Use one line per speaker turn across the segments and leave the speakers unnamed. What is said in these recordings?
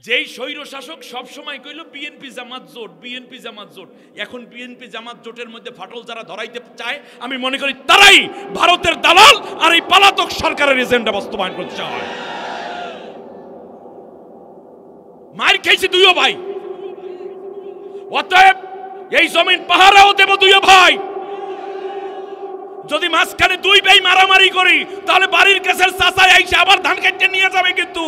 যেই স্বৈর শাসক সব সময় কইল বিএনপি জামাত জোট, বিএনপি জামাত জোট। এখন বিএনপি জামাত জোটের মধ্যে ফাটল যারা ধরাইতে চায়, আমি মনে করি তারাই ভারতের দালাল আর এই পলাতক সরকারের এজেন্ডা বাস্তবায়ন করতে চায়। মার খাইছে দুইও ভাই, অতএব এই জমিন পাহারাও দেব দুইও ভাই। যদি মাঝখানে দুই ভাই মারামারি করি, তাহলে বাড়ির কাছের চাচাই আইসা আবার ধান কাটতে নিয়ে যাবে। কিন্তু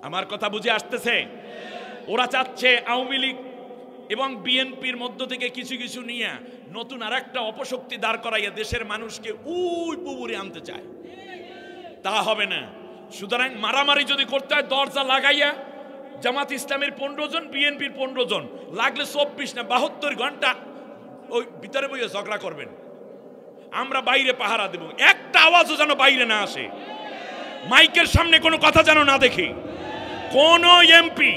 আমার কথা বুঝে আসতেছে? ওরা চাচ্ছে আওয়ামী লীগ এবং বিএনপির মধ্য থেকে কিছু কিছু নিয়ে নতুন আর একটা অপশক্তি দাঁড় করাইয়া দেশের মানুষকে উই পুবুরে আনতে চায়। তা হবে না। সুতরাং মারামারি যদি করতে হয়, দরজা লাগাইয়া জামাত ইসলামের 15 জন, বিএনপির 15 জন, লাগলে 24 না 72 ঘন্টা ওই ভিতরে বইয়ে ঝগড়া করবেন। আমরা বাইরে পাহারা দেব, একটা আওয়াজও যেন বাইরে না আসে, মাইকের সামনে কোনো কথা যেন না দেখি। কোন এমপি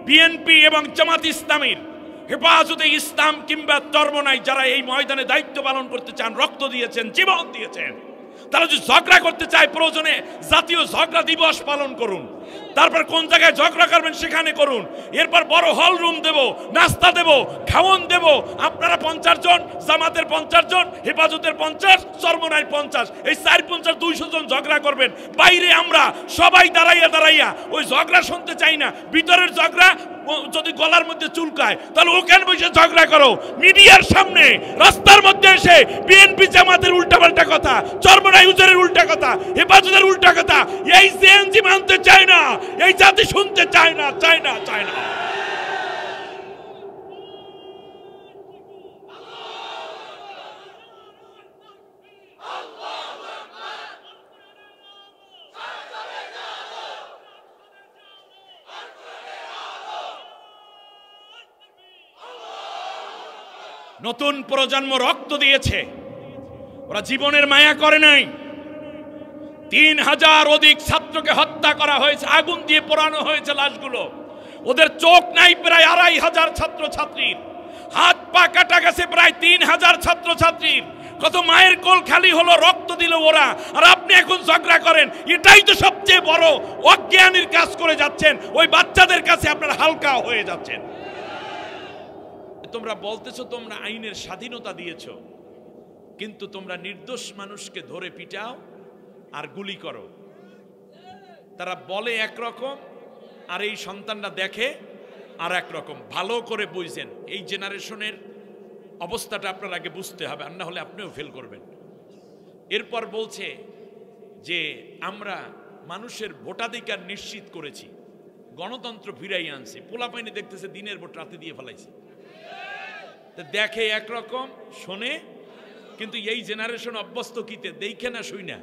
বিএনপি এবং জামাত ইসলামের হেফাজতে ইসলাম কিংবা চরমনাই যারা এই ময়দানে দায়িত্ব পালন করতে চান, রক্ত দিয়েছেন, জীবন দিয়েছেন, তারা যদি ঝগড়া করতে চায়, প্রয়োজনে জাতীয় ঝগড়া দিবস পালন করুন। তারপর কোন জায়গায় ঝগড়া করবেন সেখানে করুন। এরপর বড় হল রুম দেব, নাস্তা দেব, খাওয়ন দেব। আপনারা 50 জন, জামাতের 50 জন, হেফাজতের 50, চরমনাই 50, এই 4-50 200 জন ঝগড়া করবেন। বাইরে আমরা সবাই দাঁড়াইয়া দাঁড়াইয়া ওই ঝগড়া শুনতে চাই না। ভিতরের ঝগড়া যদি গলার মধ্যে চুলকায়, তাহলে ওখানে বসে ঝগড়া করো। মিডিয়ার সামনে রাস্তার মধ্যে এসে বিএনপি জামাতের উল্টাপাল্টা কথা, চরমনাই হুজুরের উল্টা কথা, হেফাজতের উল্টা কথা, এই সিএনজি মানতে চায় না, এই জাতি শুনতে চায় না, চায় না, চায় না। নতুন প্রজন্ম রক্ত দিয়েছে, ওরা জীবনের মায়া করে নাই। 3000 অধিক ছাত্রকে হত্যা করা হয়েছে, আগুন দিয়ে পোড়ানো হয়েছে লাশগুলো। ওদের চোখ নাই প্রায় 2500 ছাত্র ছাত্রীর, হাত পা কাটা গেছে প্রায় 3000 ছাত্র ছাত্রীর। কত মায়ের কোল খালি হলো, রক্ত দিল ওরা। আর আপনি এখন ঝগড়া করেন, এটাই তো সবচেয়ে বড় অজ্ঞানীর কাজ করে যাচ্ছেন। ওই বাচ্চাদের কাছে আপনারা হালকা হয়ে যাচ্ছেন। তোমরা বলতেছো তোমরা আইনের স্বাধীনতা দিয়েছো, কিন্তু তোমরা নির্দোষ মানুষকে ধরে পিটাও আর গুলি করো। তারা বলে একরকম, আর এই সন্তানরা দেখে আর একরকম। ভালো করে বুঝছেন, এই জেনারেশনের অবস্থাটা আপনার আগে বুঝতে হবে, আর না হলে আপনিও ফেল করবেন। এরপর বলছে যে আমরা মানুষের ভোটাধিকার নিশ্চিত করেছি, গণতন্ত্র ফিরাই আনছি। পোলাপাইনি দেখতেছে দিনের ভোট রাতে দিয়ে ফেলাইছে। দেখে একরকম, শোনে, কিন্তু এই জেনারেশন অভ্যস্ত কিতে দেখে না, শুই না,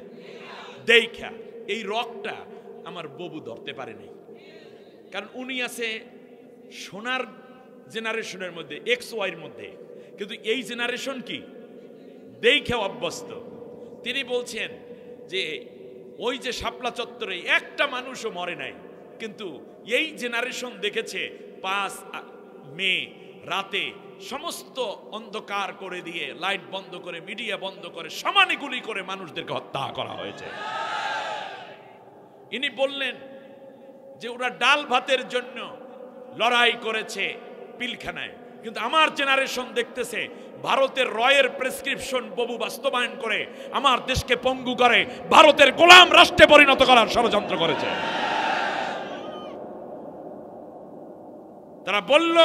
দেখা। এই রকটা আমার ববু ধরতে পারে নাই, কারণ উনি আছে সোনার জেনারেশনের মধ্যে, XY এর মধ্যে, কিন্তু এই জেনারেশন কি দেখে অভ্যস্ত। তিনি বলছেন যে ওই যে শাপলা চত্বরে একটা মানুষও মরে নাই, কিন্তু এই জেনারেশন দেখেছে 5 মে রাতে সমস্ত অন্ধকার করে দিয়ে, লাইট বন্ধ করে, মিডিয়া বন্ধ করে, সমানে গুলি করে মানুষদেরকে হত্যা করা হয়েছে। ইনি বললেন যে ওরা ডাল ভাতের জন্য লড়াই করেছে পিলখানায়, কিন্তু আমার জেনারেশন দেখতেছে ভারতের রয়ের প্রেসক্রিপশন ববু বাস্তবায়ন করে আমার দেশকে পঙ্গু করে ভারতের গোলাম রাষ্ট্রে পরিণত করার ষড়যন্ত্র করেছে। তারা বলল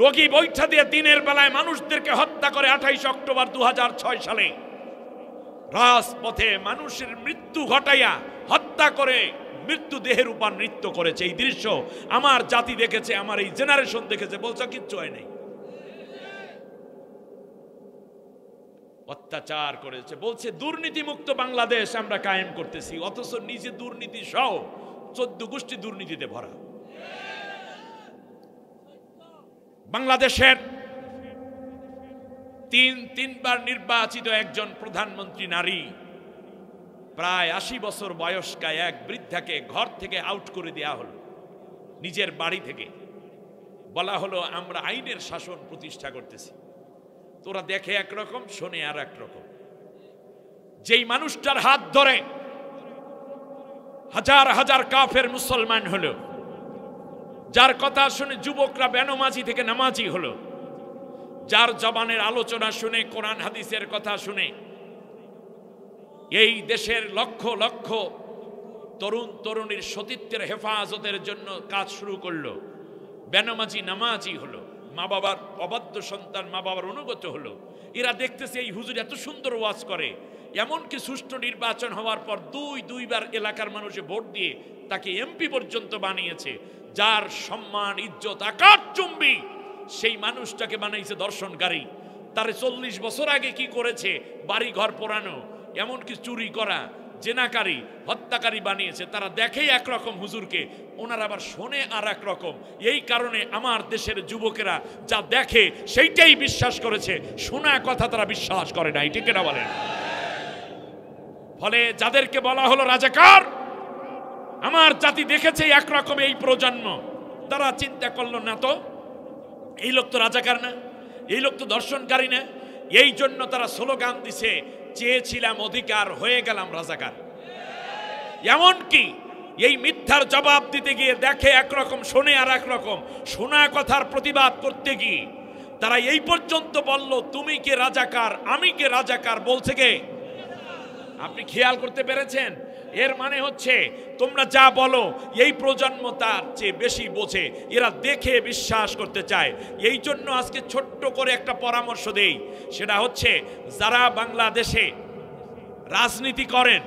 লগি বৈঠা দিয়ে দিনের বেলায় মানুষদেরকে হত্যা করে 28 অক্টোবর 2006 সালে রাজপথে মানুষের মৃত্যু ঘটাইয়া হত্যা করে মৃত্যু দেহের উপর নৃত্য করেছে। এই দৃশ্য আমার জাতি দেখেছে, আমার এই জেনারেশন দেখেছে। বলছে কিচ্ছু হয় নাই, অত্যাচার করেছে। বলছে দুর্নীতিমুক্ত বাংলাদেশ আমরা কায়েম করতেছি, অথচ নিজে দুর্নীতি সহ 14 গোষ্ঠী দুর্নীতিতে ভরা। বাংলাদেশের তিনবার নির্বাচিত একজন প্রধানমন্ত্রী নারী, প্রায় 80 বছর বয়স্কা এক বৃদ্ধাকে ঘর থেকে আউট করে দেয়া হলো, নিজের বাড়ি থেকে। বলা হলো আমরা আইনের শাসন প্রতিষ্ঠা করতেছি। তোরা দেখে একরকম, শোনে আর একরকম। যেই মানুষটার হাত ধরে হাজার হাজার কাফের মুসলমান হলো, যার কথা শুনে যুবকরা বেনামাজি থেকে নামাজি হলো, যার জবানের আলোচনা শুনে কোরআন হাদিসের কথা শুনে এই দেশের লক্ষ লক্ষ তরুণ তরুণীর সতীত্বের হেফাজতের জন্য কাজ শুরু করলো, বেনামাজি নামাজি হলো, মা বাবার অবাধ্য সন্তান মা বাবার অনুগত হলো। এরা দেখতেছে এই হুজুর এত সুন্দর ওয়াজ করে, এমনকি সুষ্ঠু নির্বাচন হওয়ার পর দুইবার এলাকার মানুষে ভোট দিয়ে তাকে এমপি পর্যন্ত বানিয়েছে। যার সম্মান ইজ্জত আকাশচুম্বী সেই মানুষটাকে বানাইছে দর্শনকারী। তার 40 বছর আগে কি করেছে, বাড়ি ঘর পোড়ানো, এমনকি চুরি করা, জেনাকারী, হত্যাকারী বানিয়েছে। তারা দেখেই একরকম হুজুরকে, ওনারা আবার শোনে আর এক রকম। এই কারণে আমার দেশের যুবকেরা যা দেখে সেইটাই বিশ্বাস করেছে, শোনা কথা তারা বিশ্বাস করে নাই, ঠিক না বলেন? ফলে যাদেরকে বলা হলো রাজাকার, আমার জাতি দেখেছে একরকম এই প্রজন্ম, তারা চিন্তা করলো না তো এই লোক তো রাজাকার না, এই লোক তো দর্শনকারী না। এই জন্য তারা স্লোগান দিছে, চেয়েছিলাম অধিকার, হয়ে গেলাম রাজাকার। এমনকি এই মিথ্যার জবাব দিতে গিয়ে দেখে একরকম, শোনে আর একরকম। শোনা কথার প্রতিবাদ করতে গিয়ে তারা এই পর্যন্ত বলল, তুমি কে রাজাকার, আমি কে রাজাকার, বলছে কে? আপনি খেয়াল করতে পেরেছেন? এর মানে হচ্ছে তোমরা যা বলো এই প্রজন্ম তার চেয়ে বেশি বোঝে, এরা দেখে বিশ্বাস করতে চায়। এই জন্য আজকে ছোট্ট করে একটা পরামর্শ দেই, সেটা হচ্ছে যারা বাংলাদেশে রাজনীতি করেন,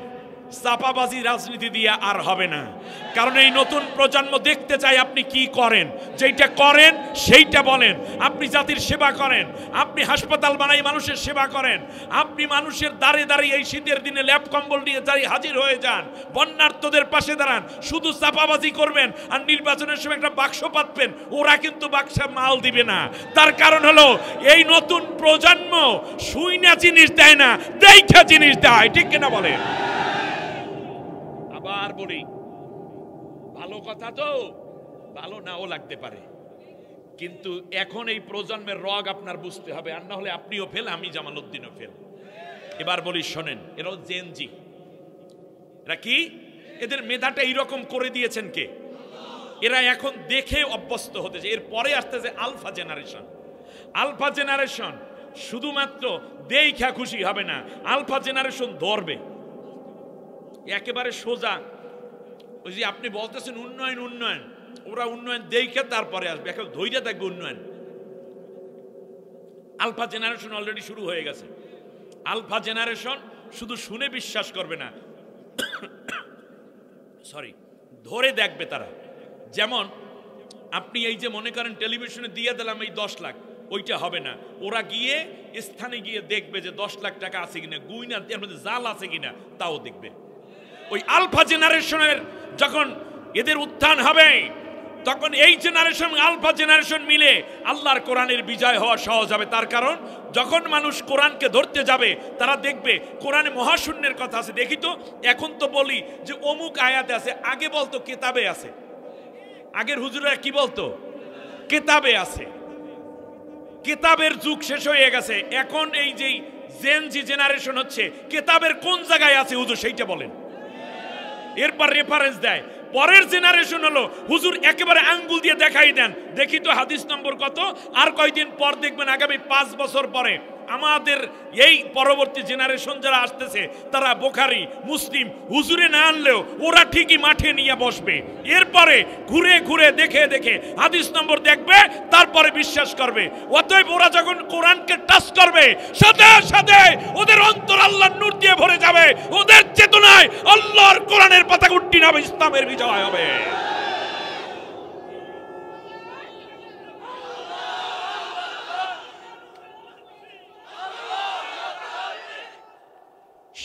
চাপাবাজি রাজনীতি দিয়ে আর হবে না। কারণ এই নতুন প্রজন্ম দেখতে চায় আপনি কি করেন, যেটা করেন সেইটা বলেন। আপনি জাতির সেবা করেন, আপনি হাসপাতাল বানাই মানুষের সেবা করেন, আপনি মানুষের দ্বারে দ্বারে এই শীতের দিনে ল্যাপ কম্বল নিয়ে হাজির হয়ে যান, বন্যার্তদের পাশে দাঁড়ান। শুধু চাপাবাজি করবেন আর নির্বাচনের সময় একটা বাক্স পাতবেন, ওরা কিন্তু বাক্সে মাল দিবে না। তার কারণ হলো এই নতুন প্রজন্ম শুইনা জিনিস দেয় না, দেখা জিনিস দেয়, ঠিক কিনা বলেন? আবার বলি, ভালো কথা তো ভালো নাও লাগতে পারে, কিন্তু এখন এই প্রজন্মের রগ আপনার বুঝতে হবে, আর না হলে আপনিও ফেল, আমি জামালউদ্দিনও ফেল। এবার বলি শোনেন, এরাও জেনজি। এরা কি? এদের মেধাটা এইরকম করে দিয়েছেন কে? এরা এখন দেখে অভ্যস্ত হতেছে। এরপরে আসতেছে আলফা জেনারেশন। আলফা জেনারেশন শুধুমাত্র দেখা খুশি হবে না, আলফা জেনারেশন ধরবে একেবারে সোজা। ওই যে আপনি বলতেছেন উন্নয়ন উন্নয়ন, ওরা উন্নয়ন দেখে তারপরে আসবে, এখন ধৈর্য থাকবে উন্নয়ন। আলফা জেনারেশন অলরেডি শুরু হয়ে গেছে। আলফা জেনারেশন শুধু শুনে বিশ্বাস করবে না, সরি, ধরে দেখবে তারা। যেমন আপনি এই যে মনে করেন টেলিভিশনে দিয়ে দিলাম এই 10 লাখ, ওইটা হবে না। ওরা গিয়ে স্থানে গিয়ে দেখবে যে 10 লাখ টাকা আছে কিনা, গুইনা এর মধ্যে জাল আছে কিনা তাও দেখবে। ওই আলফা জেনারেশনের যখন এদের উত্থান হবে, তখন এই জেনারেশন আলফা জেনারেশন মিলে আল্লাহর কোরআনের বিজয় হওয়া সহজ হবে। তার কারণ যখন মানুষ কোরআনকে ধরতে যাবে, তারা দেখবে কোরআনে মহাশূন্যের কথা আছে। দেখি তো, এখন তো বলি যে অমুক আয়াতে আছে, আগে বলতো কিতাবে আছে। আগের হুজুরেরা কি বলতো? কিতাবে আছে। কিতাবের যুগ শেষ হয়ে গেছে। এখন এই যে জেনজি জেনারেশন হচ্ছে, কিতাবের কোন জায়গায় আছে হুজুর সেইটা বলেন, এরপর রেফারেন্স দেয়। পরের জেনারেশন হলো হুজুর একেবারে আঙ্গুল দিয়ে দেখাই দেন, দেখি তো হাদিস নম্বর কত। আর কয়দিন পর দেখবেন আগামী 5 বছর পরে আমাদের এই পরবর্তী জেনারেশন যারা আসতেছে, তারা বুখারী মুসলিম হুজুরে না আনলেও ওরা ঠিকই মাঠে নিয়ে বসবে। এরপরে ঘুরে ঘুরে দেখে দেখে হাদিস নম্বর দেখবে, তারপরে বিশ্বাস করবে। অতএব ওরা যখন কোরআনকে টাচ করবে, সাথে সাথে ওদের অন্তর আল্লাহর নূর দিয়ে ভরে যাবে। ওদের চেতনায় আল্লাহর কোরআনের পতাকা উড্ডীন হবে, ইসলামের বিজয় হবে।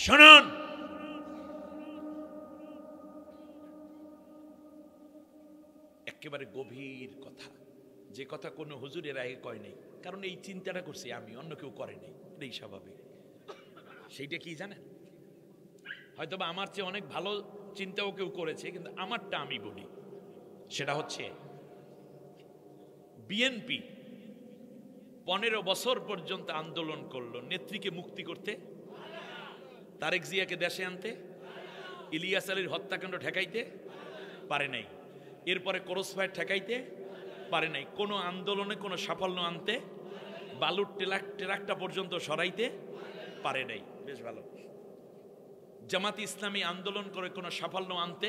শুনুন, একেবারে গভীর কথা, যে কথা কোনো হুজুরের আগে কয় নাই। কারণ এই চিন্তাটা করছি আমি, অন্য কেউ করে নাই, এটাই স্বাভাবিক। সেইটা কি জানেন? হয়তোবা আমার চেয়ে অনেক ভালো চিন্তাও কেউ করেছে, কিন্তু আমারটা আমি বলি। সেটা হচ্ছে বিএনপি 15 বছর পর্যন্ত আন্দোলন করলো নেত্রীকে মুক্তি করতে। তারেক জিয়াকে দেশে আনতে, ইলিয়াস আলীর হত্যাকাণ্ড ঠেকাইতে পারে নাই, এরপরে ক্রসফায়ার ঠেকাইতে পারে নাই, কোনো আন্দোলনে কোনো সাফল্য আনতে, বালুর ট্রাকটা পর্যন্ত সরাইতে পারে নাই। বেশ ভালো। জামাতি ইসলামী আন্দোলন করে কোনো সাফল্য আনতে,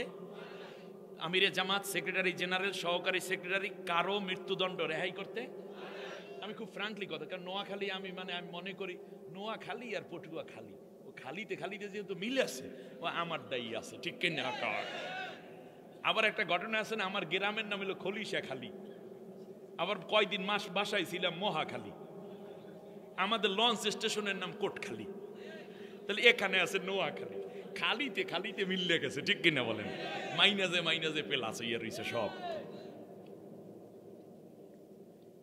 আমিরে জামাত, সেক্রেটারি জেনারেল, সহকারী সেক্রেটারি কারো মৃত্যুদণ্ড রেহাই করতে। আমি খুব ফ্রাঙ্কলি কথা, কারণ নোয়াখালী আমি মনে করি নোয়াখালী আর পটুয়া খালি, ও খালিতে যেহেতু মিল আছে, ও আমার দায়ী আছে, ঠিক কিনা? আবার একটা ঘটনা আছে না, আমার গ্রামের নাম হলো খলিশা খালি, আবার কয়দিন মাস বাসায় ছিলাম মহাখালী, আমাদের লঞ্চ স্টেশনের নাম কোটখালী, তাহলে এখানে আছে নোয়াখালী, খালিতে মিললে গেছে, ঠিক কিনা বলেন? মাইনাজে পেল আছে, ইয়ে রয়েছে সব।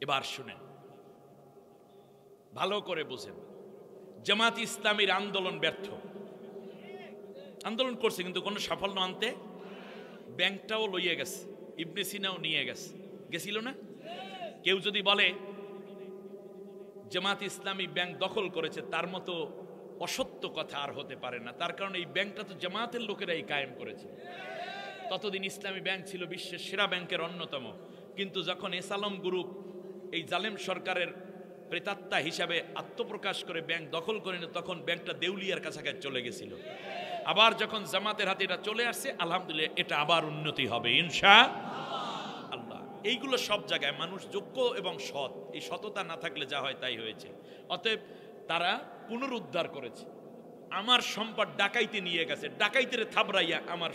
এবার শুনেন, ভালো করে বুঝেন, জামাত ইসলামীর আন্দোলন ব্যর্থ। আন্দোলন করছে কিন্তু কোনো সাফল্য আনতে, ব্যাংকটাও লইয়ে গেছে, ইবনে সিনাও নিয়ে গেছিল না? কেউ যদি বলে জামাত ইসলামী ব্যাংক দখল করেছে, তার মতো অসত্য কথা আর হতে পারে না। তার কারণ এই ব্যাংকটা তো জামাতের লোকেরাই কায়েম করেছে। ততদিন ইসলামী ব্যাংক ছিল বিশ্বের সেরা ব্যাংকের অন্যতম, কিন্তু যখন এসালম গ্রুপ এই জালেম সরকারের প্রেতাত্মা হিসাবে আত্মপ্রকাশ করে ব্যাংক দখল করে না, তখন ব্যাংকটা দেউলিয়ার কাছাকাছি চলে গেছিল। আবার যখন জামাতের হাতে এটা চলে আসছে, আলহামদুলিল্লাহ এটা আবার উন্নতি হবে ইনশাআল্লাহ। এইগুলো সব জায়গায় মানুষ যোগ্য এবং সৎ, এই সততা না থাকলে যা হয় তাই হয়েছে। অতএব তারা পুনরুদ্ধার করেছে। আমার সম্পদ ডাকাইতে নিয়ে গেছে, ডাকাইতে থাবড়াইয়া আমার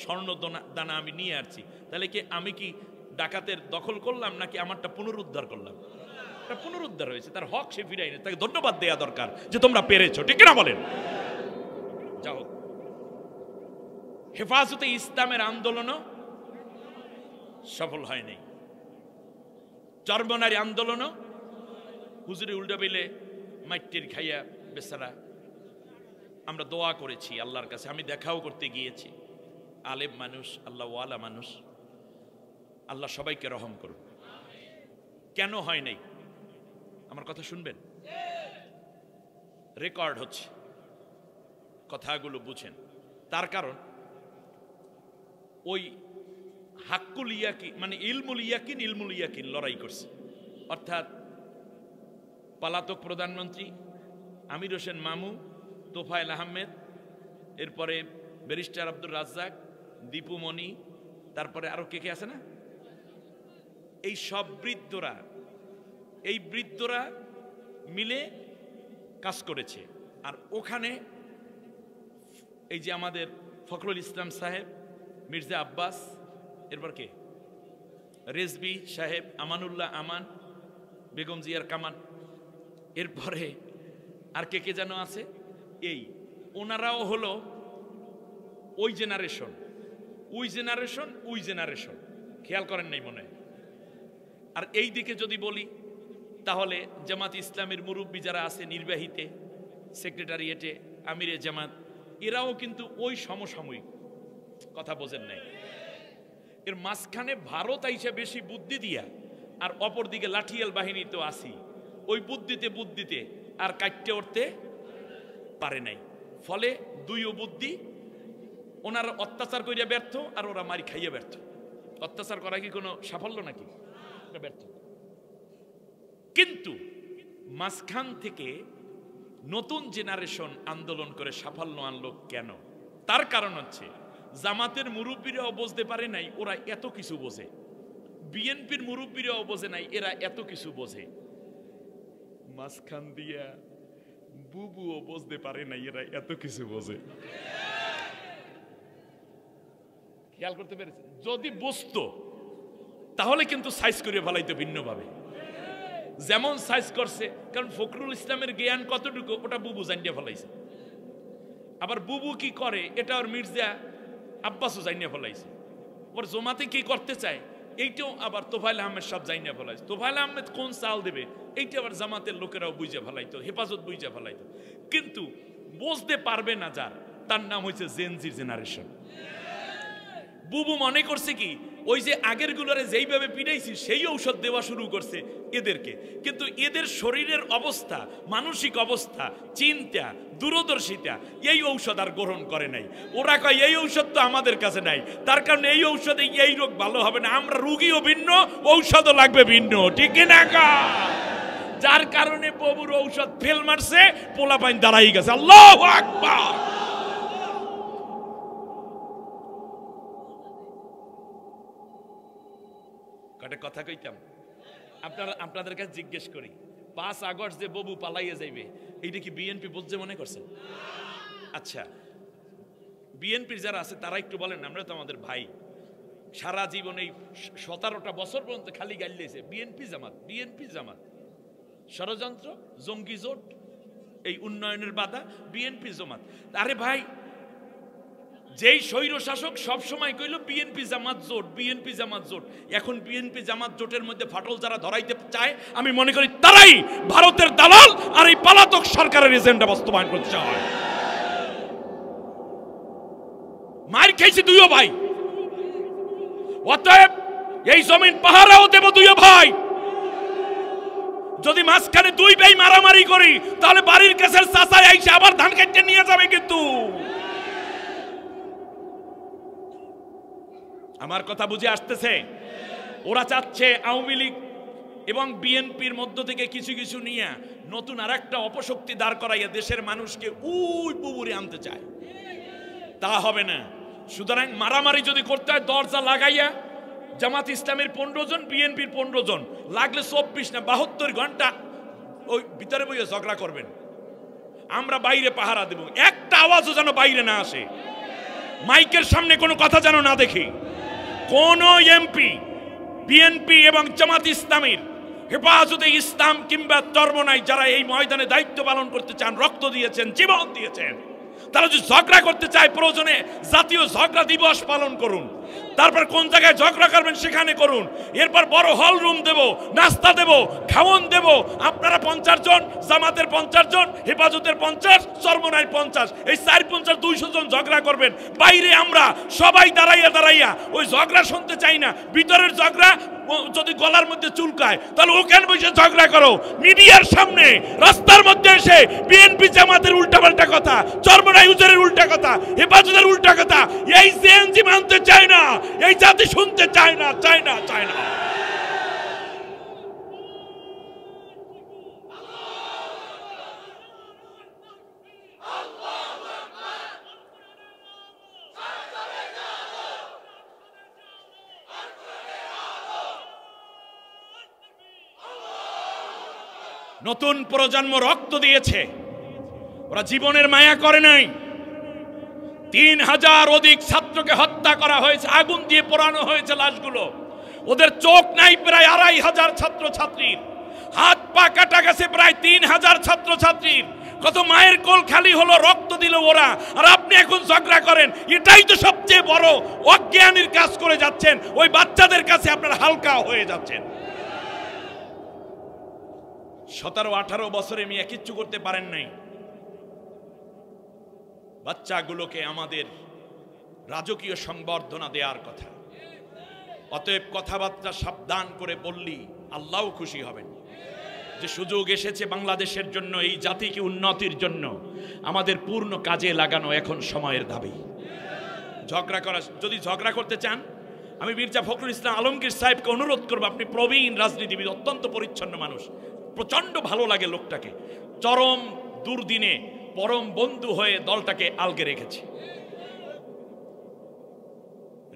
স্বর্ণ দানা আমি নিয়ে আসছি, তাহলে কি আমি কি ডাকাতের দখল করলাম নাকি আমারটা পুনরুদ্ধার করলাম? এটা পুনরুদ্ধার হয়েছে, তার হক সে ফিরাই না, তাকে ধন্যবাদ দেয়া দরকার যে তোমরা পেরেছো, ঠিক না বলেন? যাও, হেফাজতে ইসলামের আন্দোলনও সফল হয় নাই, চরমনারী আন্দোলনও হুজুরি উল্টা বিলে মাইটির খাইয়া বেচারা। আমরা দোয়া করেছি আল্লাহর কাছে, আমি দেখাও করতে গিয়েছি, আলেম মানুষ, আল্লাহ ওয়ালা মানুষ, আল্লাহ সবাইকে রহম করুন। কেন হয় নাই? আমার কথা শুনবেন, রেকর্ড হচ্ছে, কথাগুলো বুঝেন। তার কারণ ওই হাক্কুল ইয়াকিন মানে ইলমুল ইয়াকিন লড়াই করছে। অর্থাৎ পলাতক প্রধানমন্ত্রী আমির হোসেন মামু, তোফায়েল আহমেদ, এরপরে ব্যারিস্টার আব্দুর রাজ্জাক, দীপু মনি, তারপরে আরো কে আছে না, এই সব বৃদ্ধরা মিলে কাজ করেছে। আর ওখানে এই যে আমাদের ফখরুল ইসলাম সাহেব, মির্জা আব্বাস, এরপর কে, রেজবি সাহেব, আমানুল্লাহ আমান, বেগম জিয়ার কামান, এরপরে আর কে যেন আছে, এই ওনারাও হলো ওই জেনারেশন, খেয়াল করেন নাই মনে হয়। আর এই দিকে যদি বলি তাহলে জামাত ইসলামের মুরব্বী যারা আছে নির্বাহীতে, সেক্রেটারিয়েটে, আমিরে জামাত, এরাও কিন্তু ওই সমসাময়িক, কথা বোঝেন নাই। এর মাঝখানে ভারত আইসা বেশি বুদ্ধি দিয়া, আর অপর দিকে লাঠিয়াল বাহিনী তো আসি, ওই বুদ্ধিতে আর কাটতে উঠতে পারে নাই। ফলে দুইও বুদ্ধি, ওনারা অত্যাচার করিয়া ব্যর্থ আর ওরা মারি খাইয়া ব্যর্থ। অত্যাচার করা কি কোনো সাফল্য নাকি? ব্যর্থ। কিন্তু মাঝখান থেকে নতুন জেনারেশন আন্দোলন করে সাফল্য আনলো কেন? তার কারণ হচ্ছে জামাতের মুরব্বীরাও বুঝতে পারে নাই ওরা এত কিছু বোঝে, বিএনপির মুরব্বীরাও বোঝে নাই এরা এত কিছু বোঝে, মাঝখান দিয়া বুবুও বুঝতে পারে নাই এরা এত কিছু বোঝে। খেয়াল করতে পেরেছে? যদি বুঝতো তাহলে কিন্তু সাইজ করে ফেলাইতো ভিন্নভাবে, যেমন সাইজ করছে। কারণ ফখরুল ইসলামের জ্ঞান কতটুকু ওটা বুবু জানিয়ে ফেলাইছে, আবার বুবু কি করে এটা আর মির্জা আব্বাসও জানিয়ে ফেলাইছে। ওর জমাতে কি করতে চায় এইটাও আবার তোফায়েল আহমেদ সব জানিয়ে ফেলাইছে। তোফায়েল আহমেদ কোন চাল দেবে এইটা আবার জামাতের লোকেরাও বুঝে ফেলাইতো, হেফাজত বুঝে ফেলাইতো। কিন্তু বুঝতে পারবে না যার, তার নাম হয়েছে জেনজির জেনারেশন। বুবু মনে করছে কি ওই যে আগের গুলোরে যেইভাবে পিড়াইছি সেই ঔষধ দেওয়া শুরু করছে এদেরকে, কিন্তু এদের শরীরের অবস্থা, মানসিক অবস্থা, চিন্তা, দূরদর্শিতা এই ঔষধ আর গ্রহণ করে নাই। ওরা কয় এই ঔষধ তো আমাদের কাছে নাই, তার কারণে এই ঔষধে এই রোগ ভালো হবে না, আমরা রুগীও ভিন্ন, ঔষধও লাগবে ভিন্ন, ঠিক না? যার কারণে প্রভুর ঔষধ ফেল মারছে, পোলাপাইন দাঁড়াই গেছে। আল্লাহু আকবার। কটা কথা কইতাম আপনাদের কাছে জিজ্ঞেস করি, 5 আগস্ট যে ববু পালাইয়ে যাইবে এইটা কি বিএনপি বলছে মনে করছেন? আচ্ছা, বিএনপির যারা আছে তারা একটু বলেন, আমরা তো আমাদের ভাই, সারা জীবন এই 17টা বছর পর্যন্ত খালি গাইলেছে বিএনপি জামাত, বিএনপি জামাত, ষড়যন্ত্র, জঙ্গি জোট, এই উন্নয়নের বাধা, বিএনপি জামাত। আরে ভাই, যেই স্বৈর শাসক সব সময় কইল বিএনপি জামাত জোট, বিএনপি জামাত জোট, এখন বিএনপি জামাত জোটের মধ্যে ফাটল যারা ধরাইতে চায়, আমি মনে করি তারাই ভারতের দালাল আর এই পলাতক সরকারের এজেন্ডা বাস্তবায়ন করতে চায়। মার খেয়েছি দুইও ভাই, অতএব এই জমিন পাহারাও দেব দুইও ভাই। যদি মাঝখানে দুই ভাই মারামারি করি তাহলে বাড়ির কাছের চাচাই আইসা আবার ধান কাটতে নিয়ে যাবে। কিন্তু আমার কথা বুঝে আসতেছে? ওরা চাচ্ছে আওয়ামী লীগ এবং বিএনপির মধ্য থেকে কিছু কিছু নিয়ে নতুন আর একটা অপশক্তি দাঁড় করাইয়া দেশের মানুষকে উই পুবুরে আনতে চায়। তা হবে না। সুতরাং মারামারি যদি করতে হয় দরজা লাগাইয়া জামাত ইসলামের 15 জন, বিএনপির 15 জন, লাগলে 24 না 72 ঘন্টা ওই ভিতরে বইয়ে ঝগড়া করবেন, আমরা বাইরে পাহারা দেব। একটা আওয়াজও যেন বাইরে না আসে, মাইকের সামনে কোনো কথা যেন না দেখি। কোন এমপি বিএনপি এবং জামাত ইসলামের হেফাজতে ইসলাম কিংবা চরমনাই যারা এই ময়দানে দায়িত্ব পালন করতে চান, রক্ত দিয়েছেন, জীবন দিয়েছেন, তারা যদি ঝগড়া করতে চায় প্রয়োজনে জাতীয় ঝগড়া দিবস পালন করুন। তারপর কোন জায়গায় ঝগড়া করবেন সেখানে করুন। এরপর বড় হল রুম দেব, নাস্তা দেব, খাওয়ন দেব। আপনারা 50 জন, জামাতের 50 জন, হেফাজতের 50, চরমনাই 50, এই 4-50 200 জন ঝগড়া করবেন। বাইরে আমরা সবাই দাঁড়াইয়া দাঁড়াইয়া ওই ঝগড়া শুনতে চাই না। ভিতরের ঝগড়া যদি গলার মধ্যে চুলকায় তাহলে ওখানে বসে ঝগড়া করো। মিডিয়ার সামনে রাস্তার মধ্যে এসে বিএনপি জামাতের উল্টাপাল্টা কথা, চরমনাই হুজুরের উল্টা কথা, হেফাজতের উল্টা কথা এই সিএনজি মানতে চায় না, এই জাতি শুনতে চায় না, চায় না, চায় না। নতুন প্রজন্ম রক্ত দিয়েছে, ওরা জীবনের মায়া করে নাই। 3000 অধিক ছাত্রকে হত্যা করা হয়েছে, আগুন দিয়ে পোড়ানো হয়েছে লাশগুলো। ওদের চোখ নাই প্রায় 2500 ছাত্র ছাত্রীর, হাত পা কাটা গেছে প্রায় 3000 ছাত্র ছাত্রীর। কত মায়ের কোল খালি হলো, রক্ত দিল ওরা, আর আপনি এখন ঝগড়া করেন। এটাই তো সবচেয়ে বড় অজ্ঞানীর কাজ করে যাচ্ছেন। ওই বাচ্চাদের কাছে আপনারা হালকা হয়ে যাচ্ছেন। 17-18 বছরে মেয়ে কিচ্ছু করতে পারেন নাই। বাচ্চাগুলোকে আমাদের রাজকীয় সংবর্ধনা দেওয়ার কথা। অতএব কথাবার্তা সাবধান করে বললি আল্লাহও খুশি হবেন যে সুযোগ এসেছে বাংলাদেশের জন্য, এই জাতিকে উন্নতির জন্য আমাদের পূর্ণ কাজে লাগানো এখন সময়ের দাবি। ঝগড়া করা, যদি ঝগড়া করতে চান, আমি মির্জা ফখরুল ইসলাম আলমগীর সাহেবকে অনুরোধ করব, আপনি প্রবীণ রাজনীতিবিদ, অত্যন্ত পরিচ্ছন্ন মানুষ, প্রচন্ড ভালো লাগে লোকটাকে, চরম দুর্দিনে পরম বন্ধু হয়ে দলটাকে আলগে রেখেছে।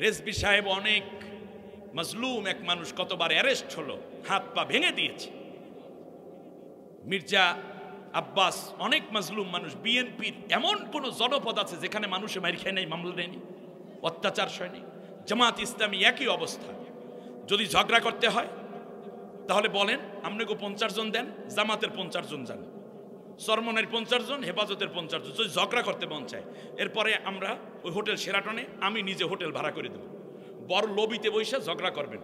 রেজবি সাহেব অনেক মজলুম এক মানুষ, কতবার অ্যারেস্ট হলো, হাত পা ভেঙে দিয়েছে। মির্জা আব্বাস অনেক মজলুম মানুষ। বিএনপির এমন কোন জনপদ আছে যেখানে মানুষে মার খেয়ে নেই, মামলা নেয়নি, অত্যাচার সয়নি? জামাত ইসলামী একই অবস্থা। যদি ঝগড়া করতে হয় তাহলে বলেন, আপনাকে 50 জন দেন, জামাতের 50 জন যান, চরমনের 50 জন, হেফাজতের 50 জন। যদি ঝগড়া করতে মন চায়, এরপরে আমরা ওই হোটেল শেরাটনে আমি নিজে হোটেল ভাড়া করে দেব, বড় লবিতে বসে ঝগড়া করবেন।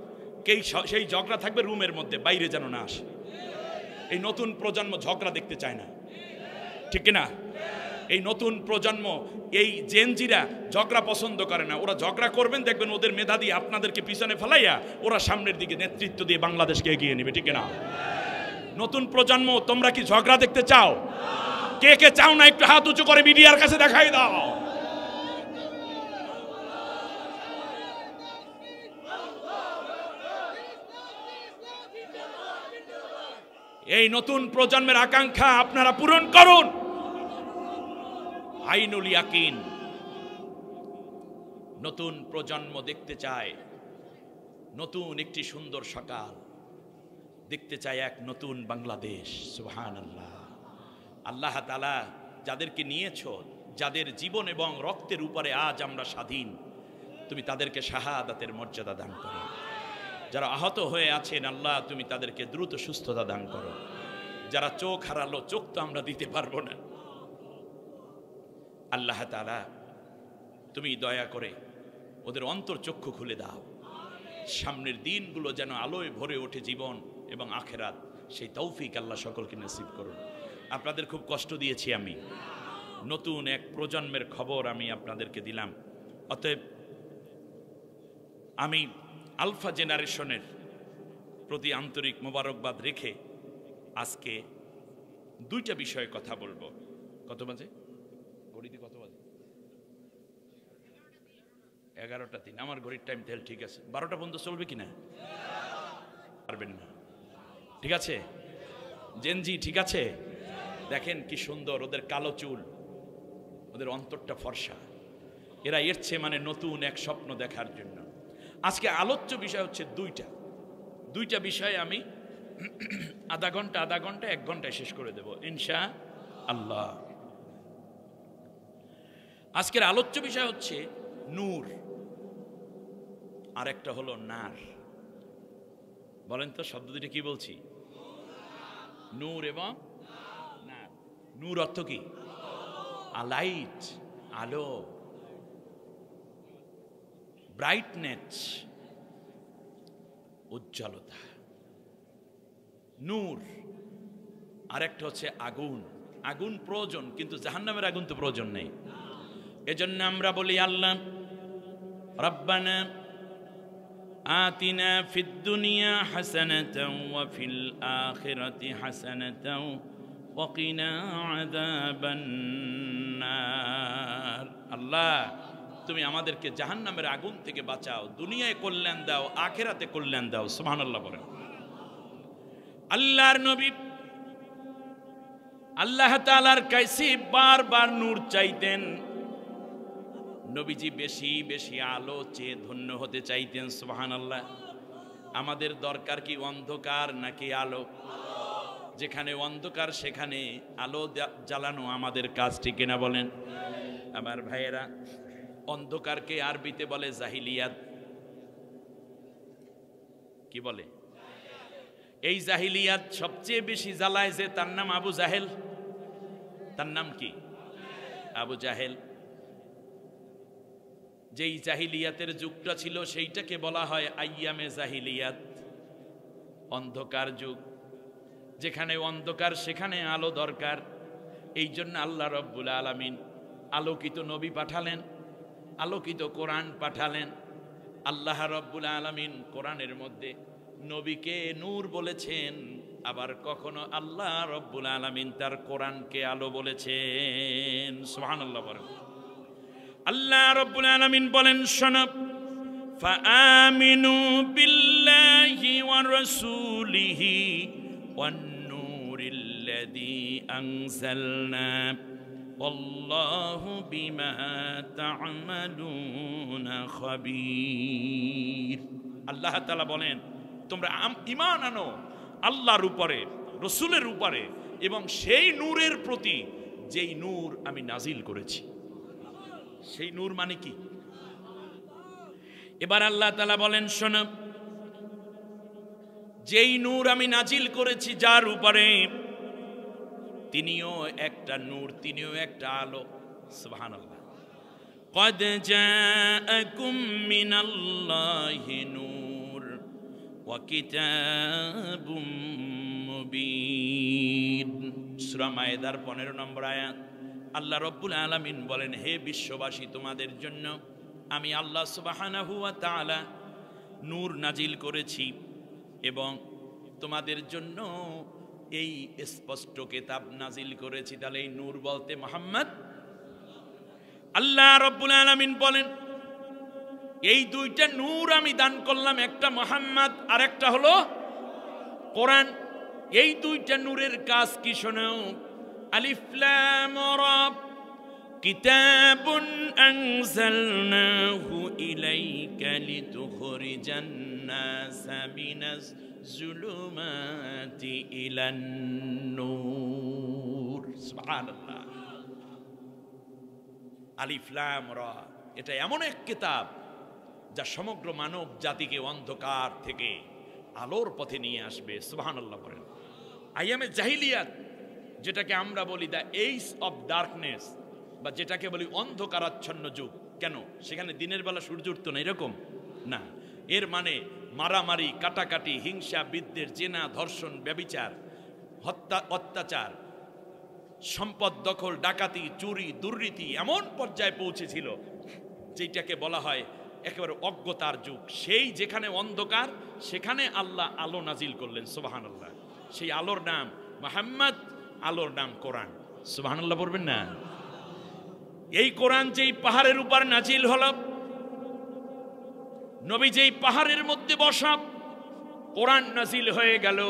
সেই ঝগড়া থাকবে রুমের মধ্যে, বাইরে যেন না আসে। এই নতুন প্রজন্ম ঝগড়া দেখতে চায় না, ঠিক না? এই নতুন প্রজন্ম, এই জেনজিরা ঝগড়া পছন্দ করে না। ওরা ঝগড়া করবেন, দেখবেন ওদের মেধা দিয়ে আপনাদেরকে পিছনে ফেলাইয়া ওরা সামনের দিকে নেতৃত্ব দিয়ে বাংলাদেশকে এগিয়ে নেবে, ঠিক না? নতুন প্রজন্ম, তোমরা কি ঝগড়া দেখতে চাও? কে কে চাও না একটু হাত উঁচু করে মিডিয়ার কাছে দেখাই দাও। এই নতুন প্রজন্মের আকাঙ্ক্ষা আপনারা পূরণ করুন। আইনুল ইয়াকিন, নতুন প্রজন্ম দেখতে চায় নতুন একটি সুন্দর সকাল, দেখতে চায় এক নতুন বাংলাদেশ। সুবহানাল্লাহ। আল্লাহ তাআলা যাদেরকে নিয়েছো, যাদের জীবন এবং রক্তের উপরে আজ আমরা স্বাধীন, তুমি তাদেরকে শাহাদাতের মর্যাদা দান করো। যারা আহত হয়ে আছেন আল্লাহ তুমি তাদেরকে দ্রুত সুস্থতা দান করো। যারা চোখ হারালো, চোখ তো আমরা দিতে পারবো না, আল্লাহ তাআলা তুমি দয়া করে ওদের অন্তর চক্ষু খুলে দাও। সামনের দিনগুলো যেন আলোয় ভরে ওঠে জীবন এবং আখেরাত, সেই তৌফিক আল্লাহ সকলকে নসিব করুন। আপনাদের খুব কষ্ট দিয়েছি আমি, নতুন এক প্রজন্মের খবর আমি আপনাদেরকে দিলাম। অতএব আমি আলফা জেনারেশনের প্রতি আন্তরিক মোবারকবাদ রেখে আজকে দুইটা বিষয়ে কথা বলবো। কত বাজে? ঘড়িতে কত বাজে? 11:03। আমার ঘড়ির টাইম তেল ঠিক আছে। 12টা পর্যন্ত চলবে কিনা? পারবেন না, ঠিক আছে? জেনজি ঠিক আছে? দেখেন কি সুন্দর ওদের কালো চুল, ওদের অন্তরটা ফর্সা। এরা এরছে মানে নতুন এক স্বপ্ন দেখার জন্য। আজকে আলোচ্য বিষয় হচ্ছে দুইটা বিষয় আমি আধা ঘন্টা 1 ঘন্টায় শেষ করে দেব ইনশাআল্লাহ। আজকের আলোচ্য বিষয় হচ্ছে নূর, আর একটা হলো নার। বলেন তো শব্দ দুটো কি বলছি? নূর এবং নার। নূর অর্থ কি? লাইট, আলো, ব্রাইটনেস, উজ্জ্বলতা। নূর। আরেকটা হচ্ছে আগুন। আগুন প্রয়োজন, কিন্তু জাহান্নামের আগুন তো প্রয়োজন নেই। এজন্য আমরা বলি আল্লাহ রব্বানা আতিনা ফিদ দুনিয়া হাসানাতাও ওয়া ফিল আখিরাতি হাসানাতাও ওয়া কিনা আযাবান নার। আল্লাহ তুমি আমাদেরকে জাহান্নামের আগুন থেকে বাঁচাও, দুনিয়ায় কল্যাণ দাও, আখিরাতে কল্যাণ দাও। সুবহানাল্লাহ বলেন। আল্লাহর নবী আল্লাহ তাআলার কাছে বারবার নূর চাইতেন। নবীজি বেশি বেশি আলো চেয়ে ধন্য হতে চাইতেন। সুবহানাল্লাহ। আমাদের দরকার কি অন্ধকার নাকি আলো? যেখানে অন্ধকার সেখানে আলো জ্বালানো আমাদের কাজ, ঠিক কিনা বলেন? আমার ভাইয়েরা, অন্ধকারকে আরবিতে বলে জাহিলিয়াত। কি বলে? এই জাহিলিয়াত সবচেয়ে বেশি জ্বালায় যে, তার নাম আবু জাহেল। তার নাম কি? আবু জাহেল। যেই জাহিলিয়াতের যুগটা ছিল সেইটাকে বলা হয় আইয়ামে জাহিলিয়াত, অন্ধকার যুগ। যেখানে অন্ধকার সেখানে আলো দরকার। এই জন্য আল্লাহ রব্বুল আলামিন আলোকিত নবী পাঠালেন, আলোকিত কোরআন পাঠালেন। আল্লাহ রব্বুল আলামিন কোরআনের মধ্যে নবীকে নূর বলেছেন, আবার কখনো আল্লাহ রব্বুল আলামিন তার কোরআনকে আলো বলেছেন। সুবহানাল্লাহ বলেন। আল্লাহ রব্বুল আলামিন বলেন, শোনো, ফাআমিনু বিল্লাহি ওয়া রাসূলিহি ওয়ান নূরিল্লাযী আনজালনা আল্লাহু বিমা তা'মালুনা খাবীর। আল্লাহ তাআলা বলেন, তোমরা ঈমান আনো আল্লাহর উপরে, রাসূলের উপরে, এবং সেই নূরের প্রতি যেই নূর আমি নাজিল করেছি। সেই নূর মানে কি? এবার আল্লাহ তাআলা বলেন, শোনো, যেই নূর আমি নাজিল করেছি যার উপরে, তিনিও একটা নূর, তিনিও একটা আলো। সুবহানাল্লাহ। قد جاءكم من الله نور وكتاب مبين। সূরা মায়েদার 15 নম্বর আয়াত। আল্লাহ রব্বুল আলামিন বলেন, হে বিশ্ববাসী, তোমাদের জন্য আমি আল্লাহ সুবহানাহু ওয়া তাআলা নূর নাজিল করেছি এবং তোমাদের জন্য এই স্পষ্ট কিতাব নাজিল করেছি। তাহলে এই নূর বলতে মুহাম্মদ। আল্লাহ রব্বুল আলামিন বলেন, এই দুইটা নূর আমি দান করলাম, একটা মুহাম্মদ আর একটা হলো কোরআন। এই দুইটা নূরের কাজ কি শোনো? আলিফ লাম রা, কিতাবুন আনজালনাহু ইলাইকা লিতুখরিজান নাসা মিনাজ যুলুমাতি ইলান নূর। সুবহানাল্লাহ। আলিফ লাম রা, এটা এমন এক কিতাব যা সমগ্র মানব জাতিকে অন্ধকার থেকে আলোর পথে নিয়ে আসবে। সুবহানাল্লাহ বলেন। আইয়ামে জাহিলিয়াত, যেটাকে আমরা বলি দ্য এইজ অফ ডার্কনেস, বা যেটাকে বলি অন্ধকারাচ্ছন্ন যুগ। কেন? সেখানে দিনের বেলা সূর্য উঠতো না, এরকম না। এর মানে মারামারি, কাটাকাটি, হিংসা, বিদ্বেষ, জেনা, ধর্ষণ, ব্যভিচার, হত্যা, অত্যাচার, সম্পদ দখল, ডাকাতি, চুরি, দুর্নীতি এমন পর্যায়ে পৌঁছেছিল যেটাকে বলা হয় একেবারে অজ্ঞতার যুগ। সেই যেখানে অন্ধকার, সেখানে আল্লাহ আলো নাজিল করলেন। সুবহানাল্লাহ। সেই আলোর নাম মুহাম্মদ, আলোর নাম কোরআন। সুবহানাল্লাহ বলবেন না? এই কোরআন যেই পাহাড়ের উপর নাজিল হলো, নবী যেই পাহাড়ের মধ্যে বসা, কোরআন নাজিল হয়ে গেল।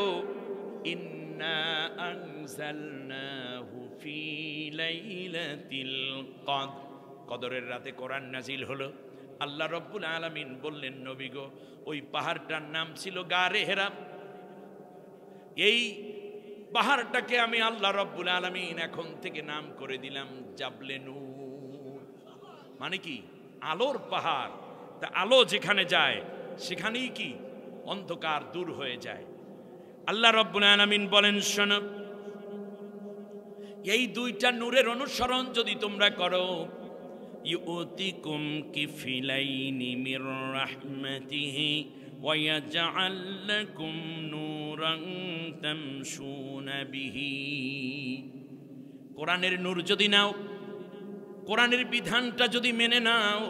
ইন্না আনজালনাহু ফি লাইলাতিল কদর, কদরের রাতে কোরআন নাজিল হলো। আল্লাহ রব্বুল আলামিন বললেন, নবী গো, ওই পাহাড়টার নাম ছিল গারে হেরা। এই পাহাড়টাকে আমি আল্লাহ রব্বুল আলামিন এখন থেকে নাম করে দিলাম জাবলে নূর। মানে কি? আলোর পাহাড়। তা আলো যেখানে যায় সেখানেই কি অন্ধকার দূর হয়ে যায়। আল্লাহ রব্বুল আলামিন বলেন, শোনো, এই দুইটা নূরের অনুসরণ যদি তোমরা করো, ইউতিকুম কিফিলাইনি মির রাহমাতিহি ওয়া ইয়াজআল লাকুম নূরান তামশুনা বিহি। কোরআনের নূর যদি নাও, কোরআনের বিধানটা যদি মেনে নাও,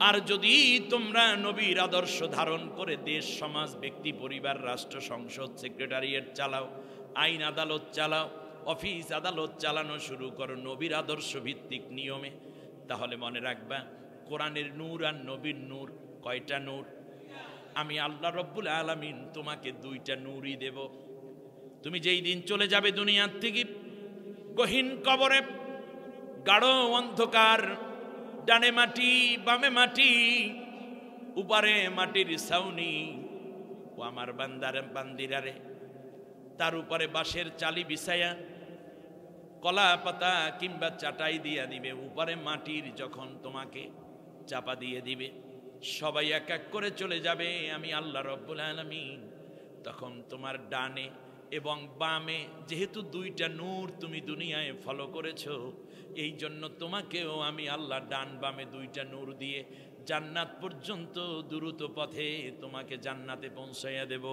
আর যদি তোমরা নবীর আদর্শ ধারণ করে দেশ, সমাজ, ব্যক্তি, পরিবার, রাষ্ট্র, সংসদ, সেক্রেটারিয়েট চালাও, আইন আদালত চালাও, অফিস আদালত চালানো শুরু করো নবীর আদর্শ ভিত্তিক নিয়মে, তাহলে মনে রাখবা কোরআনের নূর আর নবীর নূর কয়টা নূর? আমি আল্লাহ রব্বুল আলামিন তোমাকে দুইটা নূরই দেব। তুমি যেই দিন চলে যাবে দুনিয়ার থেকে, গহীন কবরে, গাঢ় অন্ধকার, ডানে মাটি বামে মাটি, উপরে মাটির ছাউনি, ও আমার বান্দিরারে, তার উপরে বাঁশের চালি বিছায়া, কলা পাতা কিংবা চাটাই দিয়া দিবে, উপরে মাটির যখন তোমাকে চাপা দিয়ে দিবে, সবাই এক এক করে চলে যাবে। আমি আল্লাহ রব্বুল আলামিন তখন তোমার ডানে এবং বামে, যেহেতু দুইটা নূর তুমি দুনিয়ায় ফলো করেছো, এই জন্য তোমাকেও আমি আল্লাহ ডান বামে দুইটা নূর দিয়ে জান্নাত পর্যন্ত দ্রুত পথে তোমাকে জান্নাতে পৌঁছাইয়া দেব।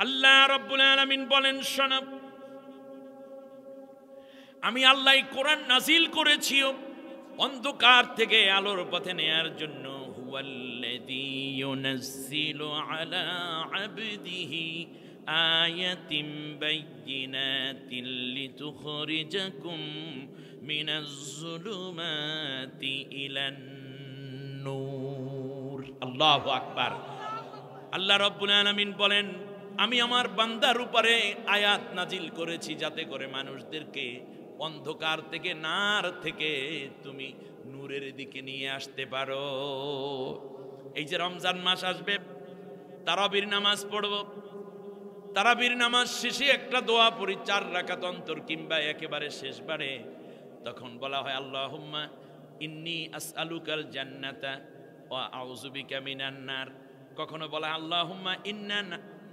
আল্লাহ রব্বুল আলামিন বলেন, শোনো, আমি আল্লাহ কোরআন নাজিল করেছি অন্ধকার থেকে আলোর পথে নেয়ার জন্য। হুয়াল্লাযী ইউনাজ্জিলু আলা আবদিহি আয়াতিন বাইয়িনাতিন লিতুখরিজাকুম মিনাজ যুলুমাতি ইলান নূর। আল্লাহু আকবার। আল্লাহ রাব্বুল আলামিন বলেন, আমি আমার বান্দার উপরে আয়াত নাজিল করেছি যাতে করে মানুষদেরকে অন্ধকার থেকে, নার থেকে তুমি নূরের দিকে নিয়ে আসতে পারো। এই যে রমজান মাস আসবে, তারাবির নামাজ পড়ব, তারাবির নামাজ শেষে একটা দোয়া পড়ি 4 রাকাত অন্তর কিংবা একেবারে শেষবারে, তখন বলা হয় আল্লাহুম্মা ইন্নী আসআলুকাল জান্নাতা ওয়া আউযু বিকা মিনান নার। কখনো বলা আল্লাহুম্মা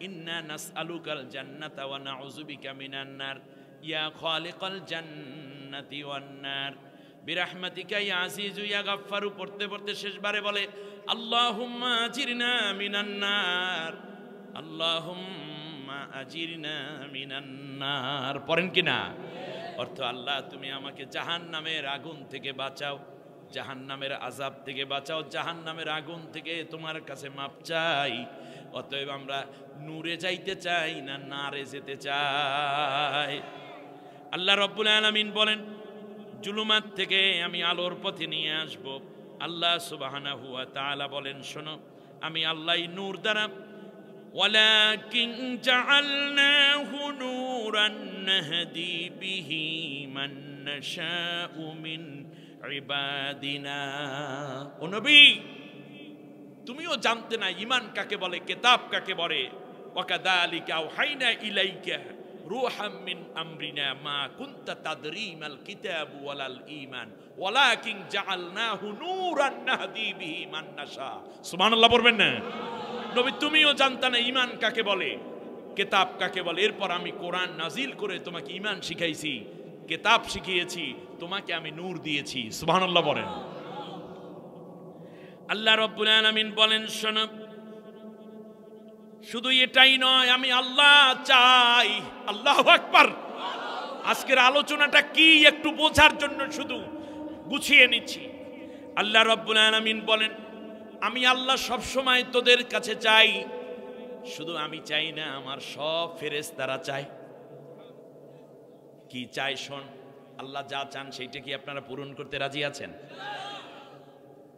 ইন্না নাসআলুকাল জান্নাতা ওয়া নাউযু বিকা মিনান নার ইয়া খালিকাল জান্নাতি ওয়ান নার বিরহমাতিকা ইয়া আজিজু ইয়া গাফফারু। পড়তে পড়তে শেষবারে বলে আল্লাহুম্মা আজিরনা মিনান নার, আল্লাহুম্মা আজিরনা মিনান নার। পড়েন কিনা? অর্থ আল্লাহ তুমি আমাকে জাহান্নামের আগুন থেকে বাঁচাও, জাহান্নামের আযাব থেকে বাঁচাও, জাহান্নামের আগুন থেকে তোমার কাছে মাপ চাই। অতএব আমরা নূরে যাইতে চাই না নারে যেতে চাই। আল্লাহ রাব্বুল আলামিন বলেন জুলুমাত থেকে আমি আলোর পথে নিয়ে আসব। আল্লাহ সুবহানাহু ওয়া তাআলা বলেন শোনো, আমি আল্লাহই নূর দ্বারা ওয়ালাকিন জাআলনাহু নূরান নাহদি বিহি মান নাশাউ মিন ইবাদিনা। ও নবী, তুমিও জানতে না ঈমান কাকে বলে, কিতাব কাকে বলে। ওয়াকাযালিকা আওহাইনা ইলাইকা রূহাম মিন আমরিনা মা কুনতা তাদরি মাল কিতাবু ওয়ালাল ঈমান ওয়ালাকিন জাআলনাহু নূরান নাহদি বিহি মান নাশা। সুবহানাল্লাহ পড়বেন না? নবী তুমিও জানতে না ঈমান কাকে বলে, কিতাব কাকে বলে। এরপর আমি কোরআন নাজিল করে তোমাকে ঈমান শিখাইছি, কিতাব শিখিয়েছি, তোমাকে আমি নূর দিয়েছি। সুবহানাল্লাহ বলেন। আল্লাহ রাব্বুল আলামিন বলেন শোনো, শুধু এটাই নয়, আমি আল্লাহ চাই। আল্লাহু আকবার। আজকের আলোচনাটা কি একটু বোঝার জন্য শুধু গুছিয়ে নিচ্ছি। আল্লাহ রাব্বুল আলামিন বলেন আমি আল্লাহ সব সময় তোদের কাছে চাই। শুধু আমি চাই না, আমার সব ফেরেশতারা চায়। কি চাই শোন, আল্লাহ যা চান সেইটা কি আপনারা পূরণ করতে রাজি আছেন?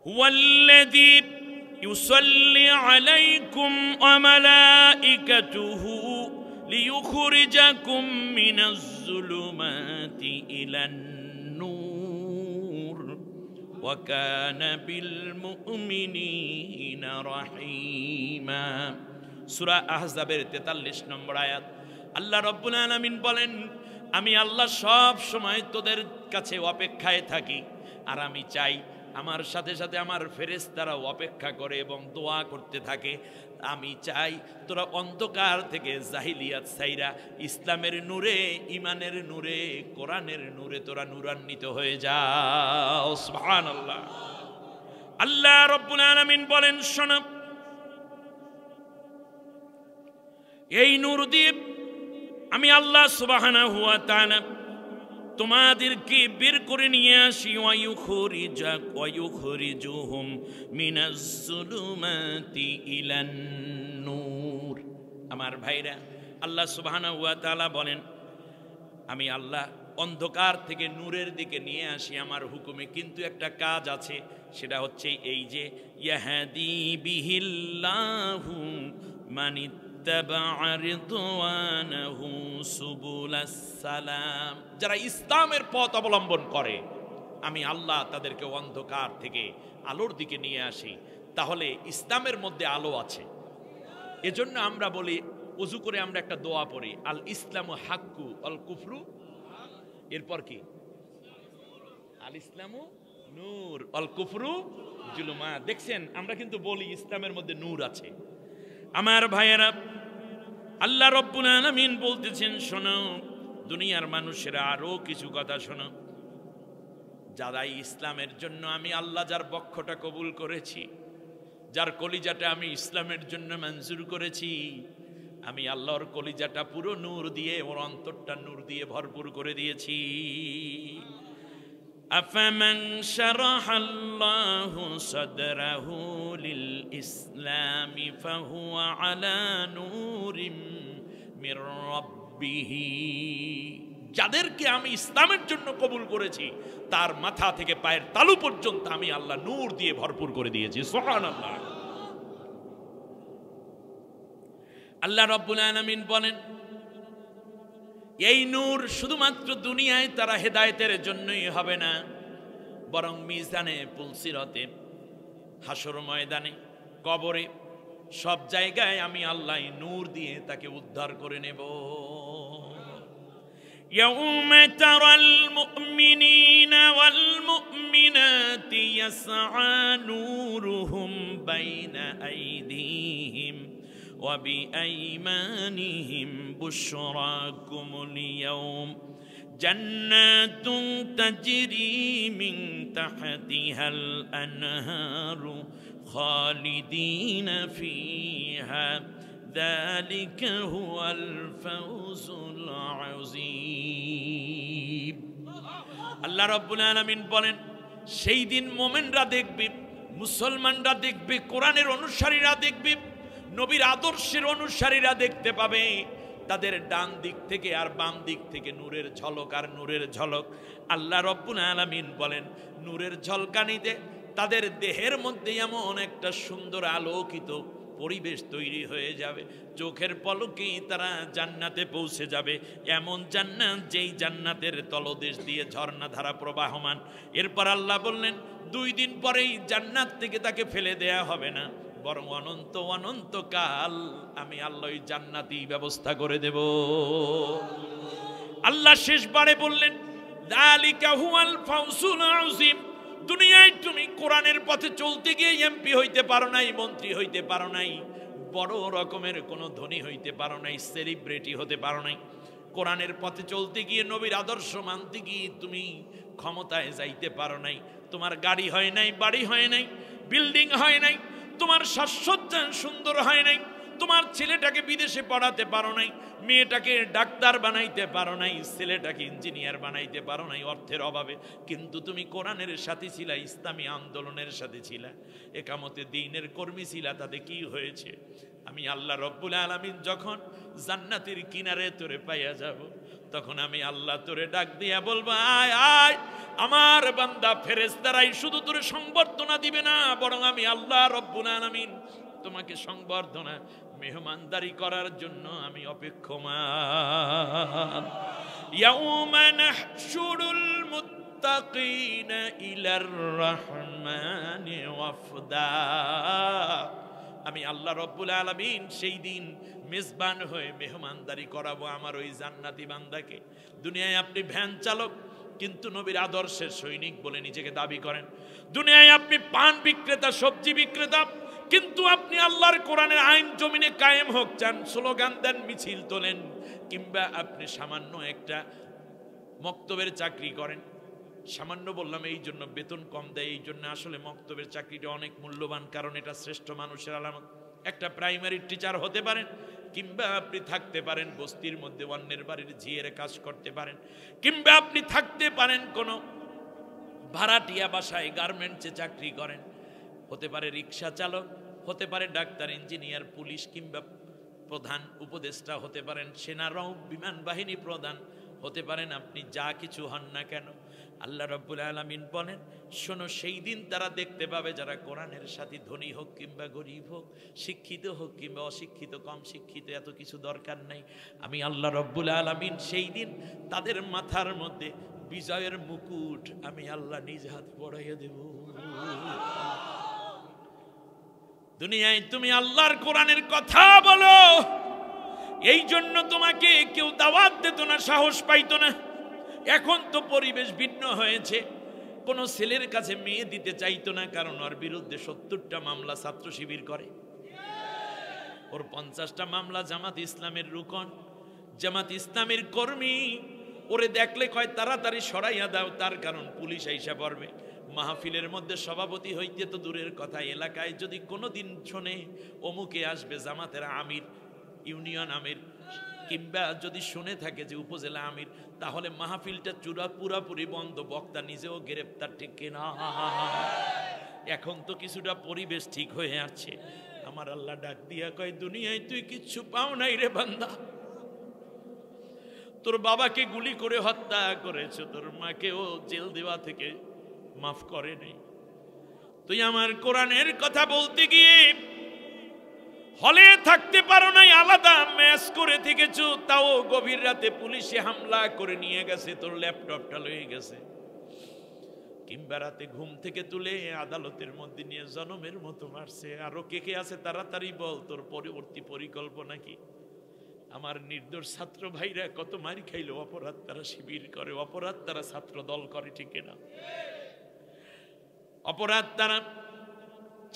হুয়াল্লাযী ইউসাল্লি আলাইকুম ওয়া মালাইকাতুহু লিইখরিজাকুম মিনাজ যুলুমাতি ইলান নূর ওয়া কানা বিল মুমিনিনা রাহিমা। সূরা আহজাবের 43 নম্বর আয়াত। আল্লাহ রাব্বুল আলামিন বলেন আমি আল্লাহ সব সময় তোদের কাছে অপেক্ষায় থাকি, আর আমি চাই আমার সাথে সাথে আমার ফেরেশতারাও অপেক্ষা করে এবং দোয়া করতে থাকে। আমি চাই তোরা অন্ধকার থেকে জাহিলিয়াত ছাইরা ইসলামের নূরে, ঈমানের নূরে, কোরআনের নূরে তোরা নূরান্বিত হয়ে যাও। সুবহানাল্লাহ। আল্লাহ রাব্বুল আলামিন বলেন শোনো, এই নূর দিয়ে আমি আল্লাহ সুবহানাহু ওয়া তাআলা তোমাদেরকে বের করে নিয়ে আসি। ওয়ায়ুখরিজুহুম মিনাজ যুলুমাতি ইলান নূর। আমার ভাইরা, আল্লাহ সুবহানাহু ওয়া তাআলা বলেন আমি আল্লাহ অন্ধকার থেকে নূরের দিকে নিয়ে আসি আমার হুকুমে। কিন্তু একটা কাজ আছে, সেটা হচ্ছে এই যে ইয়াহদি বিহিল্লাহু মানিত যারা ইসলামের পথ অবলম্বন করে আমি আল্লাহ তাদেরকে অন্ধকার থেকে আলোর দিকে নিয়ে আসি। তাহলে ইসলামের মধ্যে আলো আছে। এজন্য আমরা বলি, ওযু করে আমরা একটা দোয়া পড়ি, আল ইসলামু হাক্কু আল কুফরু, এরপর কি আল ইসলামু নূর আল কুফরু জুলুমা। দেখছেন, আমরা কিন্তু বলি ইসলামের মধ্যে নূর আছে। আমার ভাইয়েরা, আল্লাহ রাব্বুল আলামিন বলতেছেন শোনো, দুনিয়ার মানুষেরা আরো কিছু কথা শোনো। যারা ইসলামের জন্য আমি আল্লাহ যার বক্ষটা কবুল করেছি, যার কলিজাটা আমি ইসলামের জন্য মঞ্জুর করেছি, আমি আল্লাহর কলিজাটা পুরো নূর দিয়ে, ওর অন্তরটা নূর দিয়ে ভরপুর করে দিয়েছি। أفمن شرح الله صدره للإسلام فهو على نور من ربه। যাদেরকে আমি ইসলামের জন্য কবুল করেছি তার মাথা থেকে পায়ের তালু পর্যন্ত আমি আল্লাহ নূর দিয়ে ভরপুর করে দিয়েছি। সুবহানাল্লাহ। আল্লাহ রাব্বুল আলামিন বলেন এই নূর শুধুমাত্র দুনিয়ায় তারা হেদায়েতের জন্যই হবে না, বরং মিজানে, পুলসিরতে, হাসর ময়দানে, কবরে, সব জায়গায় আমি আল্লাহ নূর দিয়ে তাকে উদ্ধার করে নেব। ইয়াউমা তারাল মুমিনিনা ওয়াল মুমিনাতি ইয়াসআ নূরুহুম বাইনা আইদিহিম وبأيمانهم بشراكم اليوم جنات تجري من تحتها الأنهار خالدين فيها যালিকা হুয়াল ফাউজুল আযীম। আল্লাহ রাব্বুল আলামিন বলেন, সেই দিন মুমিনরা দেখবে, মুসলমানরা দেখবে, কোরআনের অনুসারীরা দেখবে, নবীর আদর্শের অনুসারীরা দেখতে পাবে তাদের ডান দিক থেকে আর বাম দিক থেকে নূরের ঝলক আর নূরের ঝলক। আল্লাহ রাব্বুল আলামিন বলেন, নূরের ঝলকানিতে তাদের দেহের মধ্যে এমন একটা সুন্দর আলোকিত পরিবেশ তৈরি হয়ে যাবে, চোখের পলকেই তারা জান্নাতে পৌঁছে যাবে। এমন জান্নাত যেই জান্নাতের তলদেশ দিয়ে ঝর্ণাধারা প্রবাহমান। এরপর আল্লাহ বললেন, 2 দিন পরেই জান্নাত থেকে তাকে ফেলে দেয়া হবে না, বরং অনন্ত অনন্তকাল আমি আল্লাহ ওই জান্নাতি ব্যবস্থা করে দেব। আল্লাহ শেষবারে বললেন, যালিকা হুয়াল ফাউজুল আযীম। দুনিয়ায় তুমি কোরআনের পথে চলতে গিয়ে এমপি হইতে পারো নাই, মন্ত্রী হইতে পারো নাই, বড় রকমের কোনো ধনী হইতে পারো নাই, সেলিব্রিটি হতে পারো নাই। কোরআনের পথে চলতে গিয়ে, নবীর আদর্শ মানতে গিয়ে তুমি ক্ষমতায় যাইতে পারো নাই। তোমার গাড়ি হয় নাই, বাড়ি হয় নাই, বিল্ডিং হয় নাই, তোমার সাজসজ্জা সুন্দর হয় নাই, তোমার ছেলেটাকে বিদেশে পড়াতে পারো নাই, মেয়েটাকে ডাক্তার বানাইতে পারো নাই, ছেলেটাকে ইঞ্জিনিয়ার বানাইতে পারো নাই অর্থের অভাবে। কিন্তু তুমি কোরআনের সাথে ছিলা, ইসলামী আন্দোলনের সাথে ছিলা, একামতে দ্বীনের কর্মী ছিলা। তাতে কি হয়েছে? আমি আল্লাহ রব্বুল আলামিন যখন জান্নাতের কিনারে তোরে পাইয়া যাব, তখন আমি আল্লাহ তোরে ডাক দিয়া বলবো, আয় আয় আমার বান্দা। ফেরেশতারাই শুধু তোরে সংবর্ধনা দিবে না, বরং আমি আল্লাহ রব্বুল আলামিন তোমাকে সংবর্ধনা, মেহমানদারি করার জন্য আমি অপেক্ষমান। ইয়াউমা নাহশুরুল মুত্তাকিনা ইলার রহমানি ওয়াফদা। আমি আল্লাহ রব্বুল আলামিন সেই দিন মেজবান হয়ে মেহমানদারি করাবো আমার ওই জান্নাতি বান্দাকে। দুনিয়ায় আপনি ভ্যান চালক, কিন্তু নবীর আদর্শের সৈনিক বলে নিজেকে দাবি করেন। দুনিয়ায় আপনি পান বিক্রেতা, সবজি বিক্রেতা, কিন্তু আপনি আল্লাহর কোরআনের আইন জমিনে কায়েম হোক চান, স্লোগান দেন, মিছিল তোলেন। কিংবা আপনি সামান্য একটা মক্তবের চাকরি করেন। সামান্য বললাম এই জন্য, বেতন কম দেয় এই জন্য। আসলে মক্তবের চাকরিটা অনেক মূল্যবান, কারণ এটা শ্রেষ্ঠ মানুষের আলামত। একটা প্রাইমারি টিচার হতে পারেন, কিংবা আপনি থাকতে পারেন বস্তির মধ্যে অন্যের বাড়ির ঝিয়ের কাজ করতে পারেন, কিংবা আপনি থাকতে পারেন কোনো ভাড়াটিয়া বাসায় গার্মেন্টসে চাকরি করেন, হতে পারে রিক্সা চালক, হতে পারে ডাক্তার, ইঞ্জিনিয়ার, পুলিশ, কিংবা প্রধান উপদেষ্টা হতে পারেন, সেনারাও বিমান বাহিনী প্রধান হতে পারেন। আপনি যা কিছু হন না কেন, আল্লাহ রাব্বুল আলামিন বলেন, শোনো, সেই দিন তারা দেখতে পাবে যারা কোরআনের সাথে, ধনী হোক কিংবা গরিব হোক, শিক্ষিত হোক কিংবা অশিক্ষিত, কম শিক্ষিত, এত কিছু দরকার নাই। আমি আল্লাহ রাব্বুল আলামিন সেই দিন তাদের মাথার মধ্যে বিজয়ের মুকুট আমি আল্লাহ নিজ হাত পরাইয়া দেব। দুনিয়ায় তুমি আল্লাহর কোরআনের কথা বলো, এই জন্য তোমাকে কেউ দাওয়াত দিত না, সাহস পাইতো না। এখন তো পরিবেশ ভিন্ন হয়েছে, কোনো ছেলের কাছে মেয়ে দিতে চাইতো না, কারণ ওর বিরুদ্ধে 70টা মামলা ছাত্র শিবির করে, ওর 50টা মামলা জামাত ইসলামের রুকন, জামাত ইসলামের কর্মী। ওরে দেখলে কয় তাড়াতাড়ি সরাইয়া দাও, তার কারণ পুলিশ আইসা পড়বে। মাহফিলের মধ্যে সভাপতি হইতে তো দূরের কথা, এলাকায় যদি কোনোদিন শোনে অমুকে আসবে, জামাতের আমির, ইউনিয়ন আমির, কিংবা যদি শুনে থাকে যে উপজেলা আমির, তাহলে মাহফিলটা পুরাপুরি বন্ধ, বক্তা নিজেও গ্রেপ্তার, ঠিক কিনা? এখন তো কিছুটা পরিবেশ ঠিক হয়ে আছে। আমার আল্লাহ ডাক দিয়া কয়, দুনিয়ায় তুই কিচ্ছু পাও নাই রে বান্দা। তোর বাবাকে গুলি করে হত্যা করেছ, তোর মাকেও জেল দেওয়া থেকে মাফ করে নাই। তুই আমার কোরআনের কথা বলতে গিয়ে হলে থাকতে পারো নাই, আলাদা ম্যাচ করে থেকেছো, তাও গভীর রাতে পুলিশে হামলা করে নিয়ে গেছে, তোর ল্যাপটপটা লয়ে গেছে। কিংবা রাতে ঘুম থেকে তুলে আদালতের মধ্যে নিয়ে জনমের মতো মারছে। আরো কে কে আছে তাড়াতাড়ি বল, তোর পরবর্তী পরিকল্পনা কি? আমার নির্দোষ ছাত্র ভাইরা কত মারি খাইলো, অপরাধ তারা শিবির করে, অপরাধ তারা ছাত্র দল করে, ঠিক না? অপরাধ তারা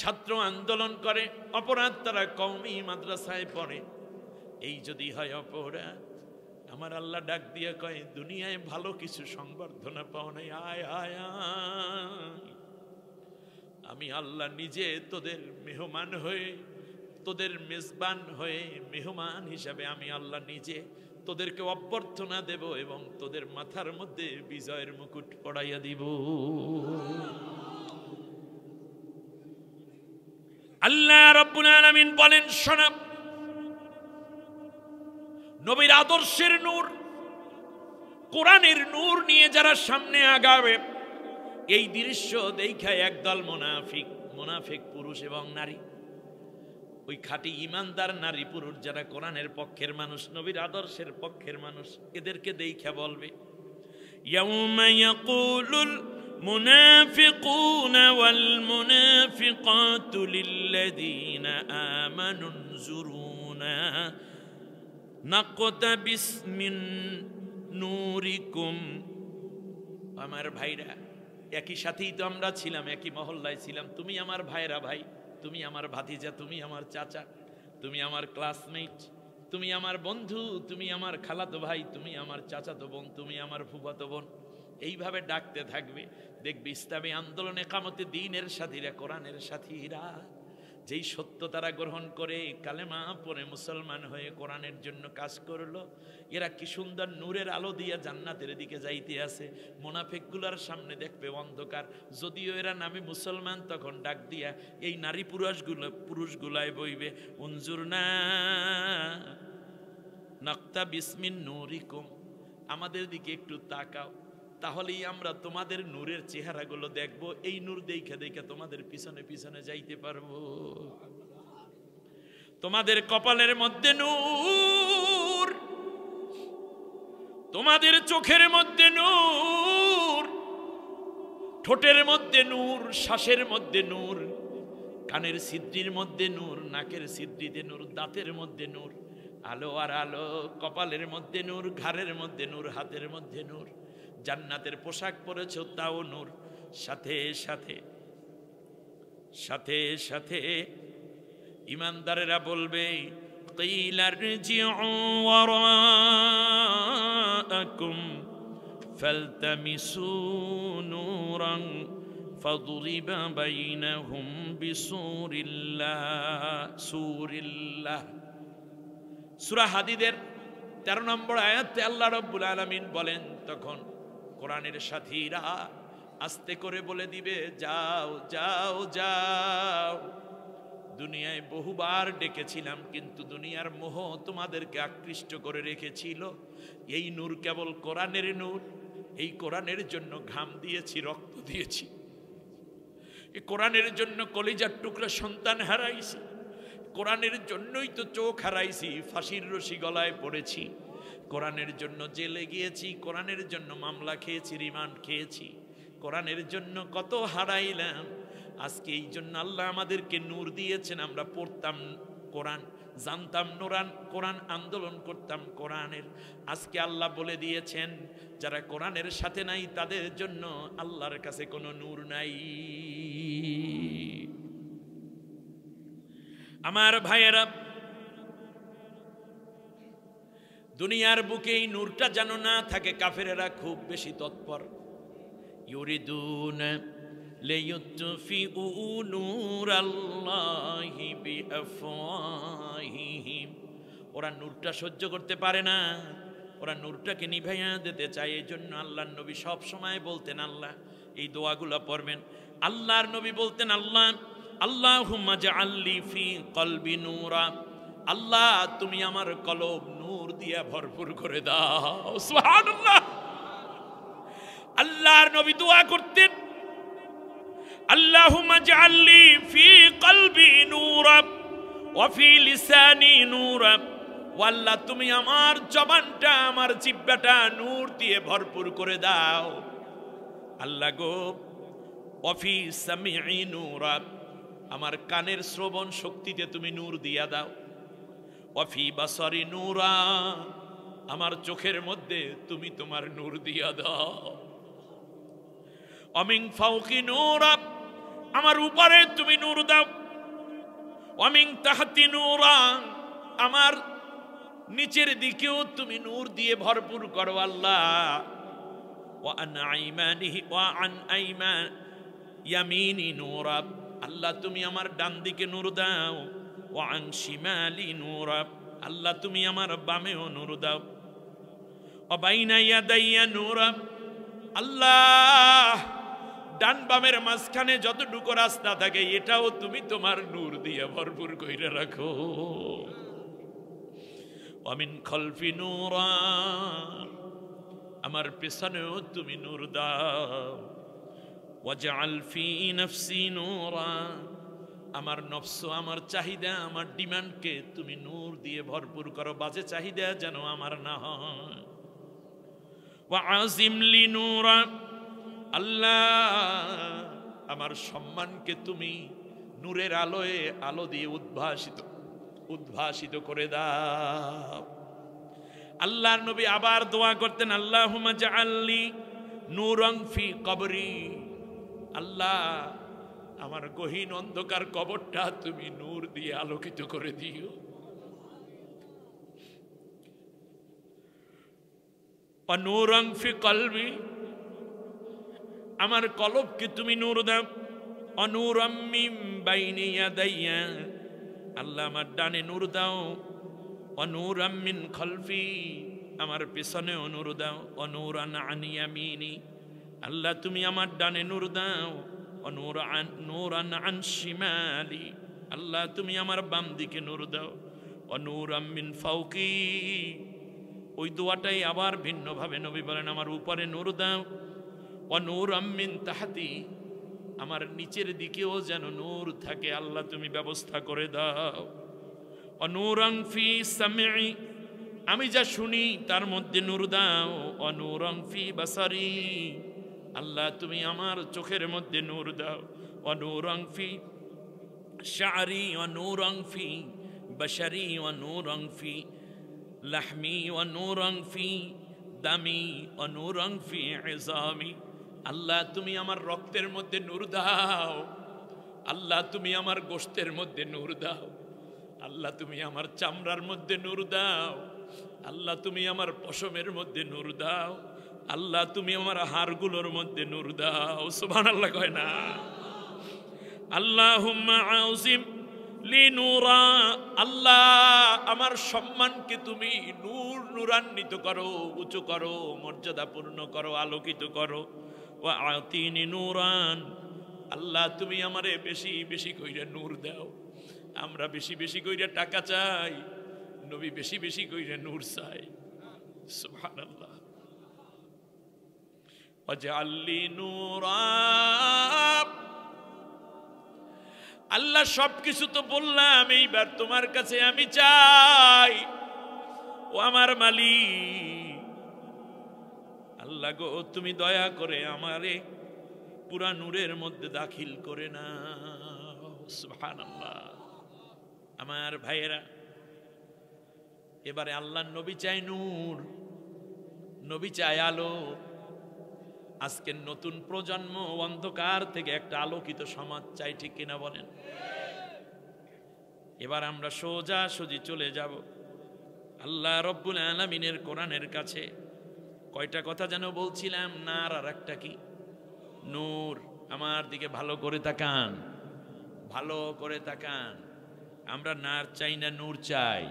ছাত্র আন্দোলন করে, অপরাধ তারা কওমি মাদ্রাসায় পড়ে। এই যদি হয় অপরাধ, আমার আল্লাহ ডাক দিয়ে কয়, দুনিয়ায় ভালো কিছু সংবর্ধনা পাও নাই, আয় আয় আয়, আমি আল্লাহ নিজে তোদের মেহমান হয়ে তোদের মেজবান হয়ে মেহমান হিসাবে আমি আল্লাহ নিজে তোদেরকে অভ্যর্থনা দেব এবং তোদের মাথার মধ্যে বিজয়ের মুকুট পড়াইয়া দিব। আল্লাহ রাব্বুল আলামিন বলেন, শোনো, নবীর আদর্শের নূর, কোরআনের নূর নিয়ে যারা সামনে আগাবে, এই দৃশ্য দেখা একদল মুনাফিক পুরুষ এবং নারী, ওই খাঁটি ইমানদার নারী পুরুষ যারা কোরআনের পক্ষের মানুষ, নবীর আদর্শের পক্ষের মানুষ, এদেরকে দেখা বলবে, ইয়াউমা ইয়াকুলুল মুনাফিকুনা ওয়াল মুনাফিকাতু লিল্লাযীনা আমানু নজুরুনা নাকতাবিস মিন নূরিকুম। আমার ভাইরা, একই সাথেই তো আমরা ছিলাম, একই মহল্লায় ছিলাম। তুমি আমার ভাইরা ভাই, তুমি আমার ভাতিজা, তুমি আমার চাচা, তুমি আমার ক্লাসমেট, তুমি আমার বন্ধু, তুমি আমার খালাতো ভাই, তুমি আমার চাচাতো বোন, তুমি আমার ফুফাতো বোন, এইভাবে ডাকতে থাকবে। দেখবে ইসলামী আন্দোলনে কামতে দ্বীনের সাথীরা, কোরআনের সাথীরা, যেই সত্য তারা গ্রহণ করে কালেমা পড়ে মুসলমান হয়ে কোরআনের জন্য কাজ করলো, এরা কি সুন্দর নূরের আলো দিয়ে জান্নাতের দিকে যাইতে আছে। মুনাফিকগুলোর সামনে দেখবে অন্ধকার, যদিও এরা নামে মুসলমান, তখন ডাক দিয়া এই নারী পুরুষগুলাই বইবে, উনজুরনা নাকতাবিস মিন নূরিকুম, আমাদের দিকে একটু তাকাও, তাহলেই আমরা তোমাদের নূরের চেহারাগুলো দেখব, এই নূর দেখে দেখে তোমাদের পিছনে পিছনে যাইতে পারবো। তোমাদের কপালের মধ্যে নূর, তোমাদের চোখের মধ্যে নূর, ঠোঁটের মধ্যে নূর, শ্বাসের মধ্যে নূর, কানের ছিদ্রির মধ্যে নূর, নাকের ছিদ্রিতে নূর, দাঁতের মধ্যে নূর, আলো আর আলো, কপালের মধ্যে নূর, ঘাড়ের মধ্যে নূর, হাতের মধ্যে নূর, জান্নাতের পোশাক পরেছো তাও নূর। সাথে সাথে সাথে সাথে ইমানদারেরা বলবে, কিলা রজিউ ওয়ারাআকুম ফালতামিসু নূরান ফাদরিবা বাইনাহুম বিসূরিল্লাহ। সূরা হাদীদের 13 নম্বর আয়াতে আল্লাহ রাব্বুল আলামিন বলেন, তখন কোরআনের সাথীরা আস্তে করে বলে দিবে, যাও যাও যাও, দুনিয়ায় বহুবার ডেকেছিলাম, কিন্তু দুনিয়ার মোহ তোমাদেরকে আকৃষ্ট করে রেখেছিল। এই নূর কেবল কোরআনের নূর, এই কোরআনের জন্য ঘাম দিয়েছি, রক্ত দিয়েছি, এই কোরআনের জন্য কলিজার টুকরা সন্তান হারাইছি, কোরআনের জন্যই তো চোখ হারাইছি, ফাঁসির রশি গলায় পড়েছি, কোরআনের জন্য জেলে গিয়েছি, কোরআনের জন্য মামলা খেয়েছি, রিমান্ড খেয়েছি, কোরআনের জন্য কত হারাইলাম। আজকে এই জন্য আল্লাহ আমাদেরকে নূর দিয়েছেন, আমরা পড়তাম কোরআন, জানতাম কোরআন, আন্দোলন করতাম কোরআনের। আজকে আল্লাহ বলে দিয়েছেন, যারা কোরআনের সাথে নাই তাদের জন্য আল্লাহর কাছে কোনো নূর নাই। আমার ভাইয়েরা, দুনিয়ার বুকে এই নূরটা যেন না থাকে, কাফেরেরা খুব বেশি তৎপর। ইউরিদুনা লিয়ুতফিউ নূরাল্লাহি বিআফওয়াহিহিম, ওরা নূরটা সহ্য করতে পারে না, ওরা নূরটাকে নিভাইয়া দিতে চায়। এই জন্য আল্লাহর নবী সব সময় বলতেন, আল্লাহ, এই দোয়াগুলো পড়বেন, আল্লাহর নবী বলতেন, আল্লাহ আল্লাহুম্মা জাআললি ফি কলবি নূরা, আল্লাহ তুমি আমার কলব নূর দিয়া ভরপুর করে দাও। সুবহানাল্লাহ। আল্লাহর নবী দোয়া করতেন, আল্লাহুম্মা জাআললি ফি কলবি নূরা ওয়া ফি লিসানি নূরা, ও আল্লাহ তুমি আমার জবানটা, আমার জিহ্বাটা নূর দিয়ে ভরপুর করে দাও। আল্লাহ গো, ওয়া ফি সামিঈ নূরা, আমার কানের শ্রবণ শক্তিতে তুমি নূর দিয়া দাও। ওয়াফি বাসারি নূরা, আমার চোখের মধ্যে তুমি তোমার নূর দিয়া দাও। অমিন ফাওকি নূরা, আমার উপরে তুমি নূর দাও। অমিন তাহতি নূরা, আমার নিচের দিকেও তুমি নূর দিয়ে ভরপুর করো আল্লাহ। ওয়া আন আইমানিহি ওয়া আন ইয়ামিনি নূরা, আল্লাহ তুমি আমার ডান দিকে নূর দাও। ওয়া আন শিমালি নূরা, আল্লাহ তুমি আমার বামেও নূর দাও। ওয়া বাইনা ইয়াদাইয়া নূরা, আল্লাহ ডান বামের মাঝখানে যতটুকু রাস্তা থাকে এটাও তুমি তোমার নূর দিয়ে ভরপুর কইরা রাখো। ওয়া মিন খালফি নূরা, আমার পেছনেও তুমি নূর দাও। ওয়াজআল ফি নাফসি নূরা, আমার নফস, আমার চাহিদা, আমার ডিমান্ডকে তুমি নূর দিয়ে ভরপুর করো, বাজে চাহিদা যেন আমার না হয়। ওয়া আজিম লি নূরা, আল্লাহ আমার সম্মানকে তুমি নূরের আলোয় আলো দিয়ে উদ্ভাসিত করে দাও। আল্লাহর নবী আবার দোয়া করতেন, আল্লাহুম্মা জাআলনি নূরান ফি কবরি, আল্লাহ আমার গহীন অন্ধকার কবরটা তুমি নূর দিয়ে আলোকিত করে দিও। ওয়া নূরান ফি কলবি, আমার কলবকে তুমি নূর দাও। ওয়া নূরাম মিন বাইনি ইয়াদাইয়া, আল্লাহ আমার ডানে নূর দাও। ওয়া নূরাম মিন খালফি, আমার পেছনেও নূর দাও। ওয়া নূরান আন ইয়ামিনি, আল্লাহ তুমি আমার ডানে নূর দাও। ওয়া নূরান আন শিমালি, আল্লাহ তুমি আমার বাম দিকে নূর দাও। ওয়া নূরাম মিন ফাওকি, ওই দোয়াটাই আবার ভিন্নভাবে নবী বলেন, আমার উপরে নূর দাও। ওয়া নূরাম মিন তাহতি, আমার নিচের দিকেও যেন নূর থাকে, আল্লাহ তুমি ব্যবস্থা করে দাও। ওয়া নূরান ফি সামঈ, আমি যা শুনি তার মধ্যে নূর দাও। ওয়া নূরান ফি বাসারি, আল্লাহ তুমি আমার চোখের মধ্যে নূর দাও। ওয়া নূরান ফি শা'রি, ওয়া নূরান ফি বাশারি, ওয়া নূরান ফি লাহমি, ওয়া নূরান ফি দামি, ওয়া নূরান ফি ইযামি, আল্লাহ তুমি আমার রক্তের মধ্যে নূর দাও। আল্লাহ তুমি আমার গোশতের মধ্যে নূর দাও। আল্লাহ তুমি আমার চামড়ার মধ্যে নূর দাও। আল্লাহ তুমি আমার পশমের মধ্যে নূর দাও। আল্লাহ তুমি আমার হাড়গুলোর মধ্যে নূর দাও। সুবহানাল্লাহ কয় না? আল্লাহুম্মা আযিম লি নূরা, আল্লাহ আমার সম্মানকে তুমি নূরান্বিত করো, উঁচু করো, মর্যাদাপূর্ণ করো, আলোকিত করো। ওয়া আতিনি নূরান, আল্লাহ তুমি আমারে বেশি বেশি কইরা নূর দাও। আমরা বেশি বেশি কইরা টাকা চাই, নবী বেশি বেশি কইরা নূর চাই। সুবহানাল্লাহ। ওয়াজআল লি নূরা, আল্লাহ সবকিছু তো বললাম, এইবার তোমার কাছে আমি চাই, ও আমার মালিক আল্লাহ গো, তুমি দয়া করে আমারে পুরা নূরের মধ্যে দাখিল করে না। সুবহানাল্লাহ। আমার ভাইয়েরা, এবারে আল্লাহর নবী চাই নূর, নবী চাই আলো। আজকের নতুন প্রজন্ম অন্ধকার থেকে একটা আলোকিত সমাজ চাই, ঠিক কিনা বলেন? এবার আমরা সোজা সোজি চলে যাব আল্লাহ রব্বুল আলামিনের কোরআনের কাছে। কয়টা কথা যেন বলছিলাম, নার আর একটা কি? নূর। আমার দিকে ভালো করে তাকান, ভালো করে তাকান। আমরা নার চাই না নূর চাই?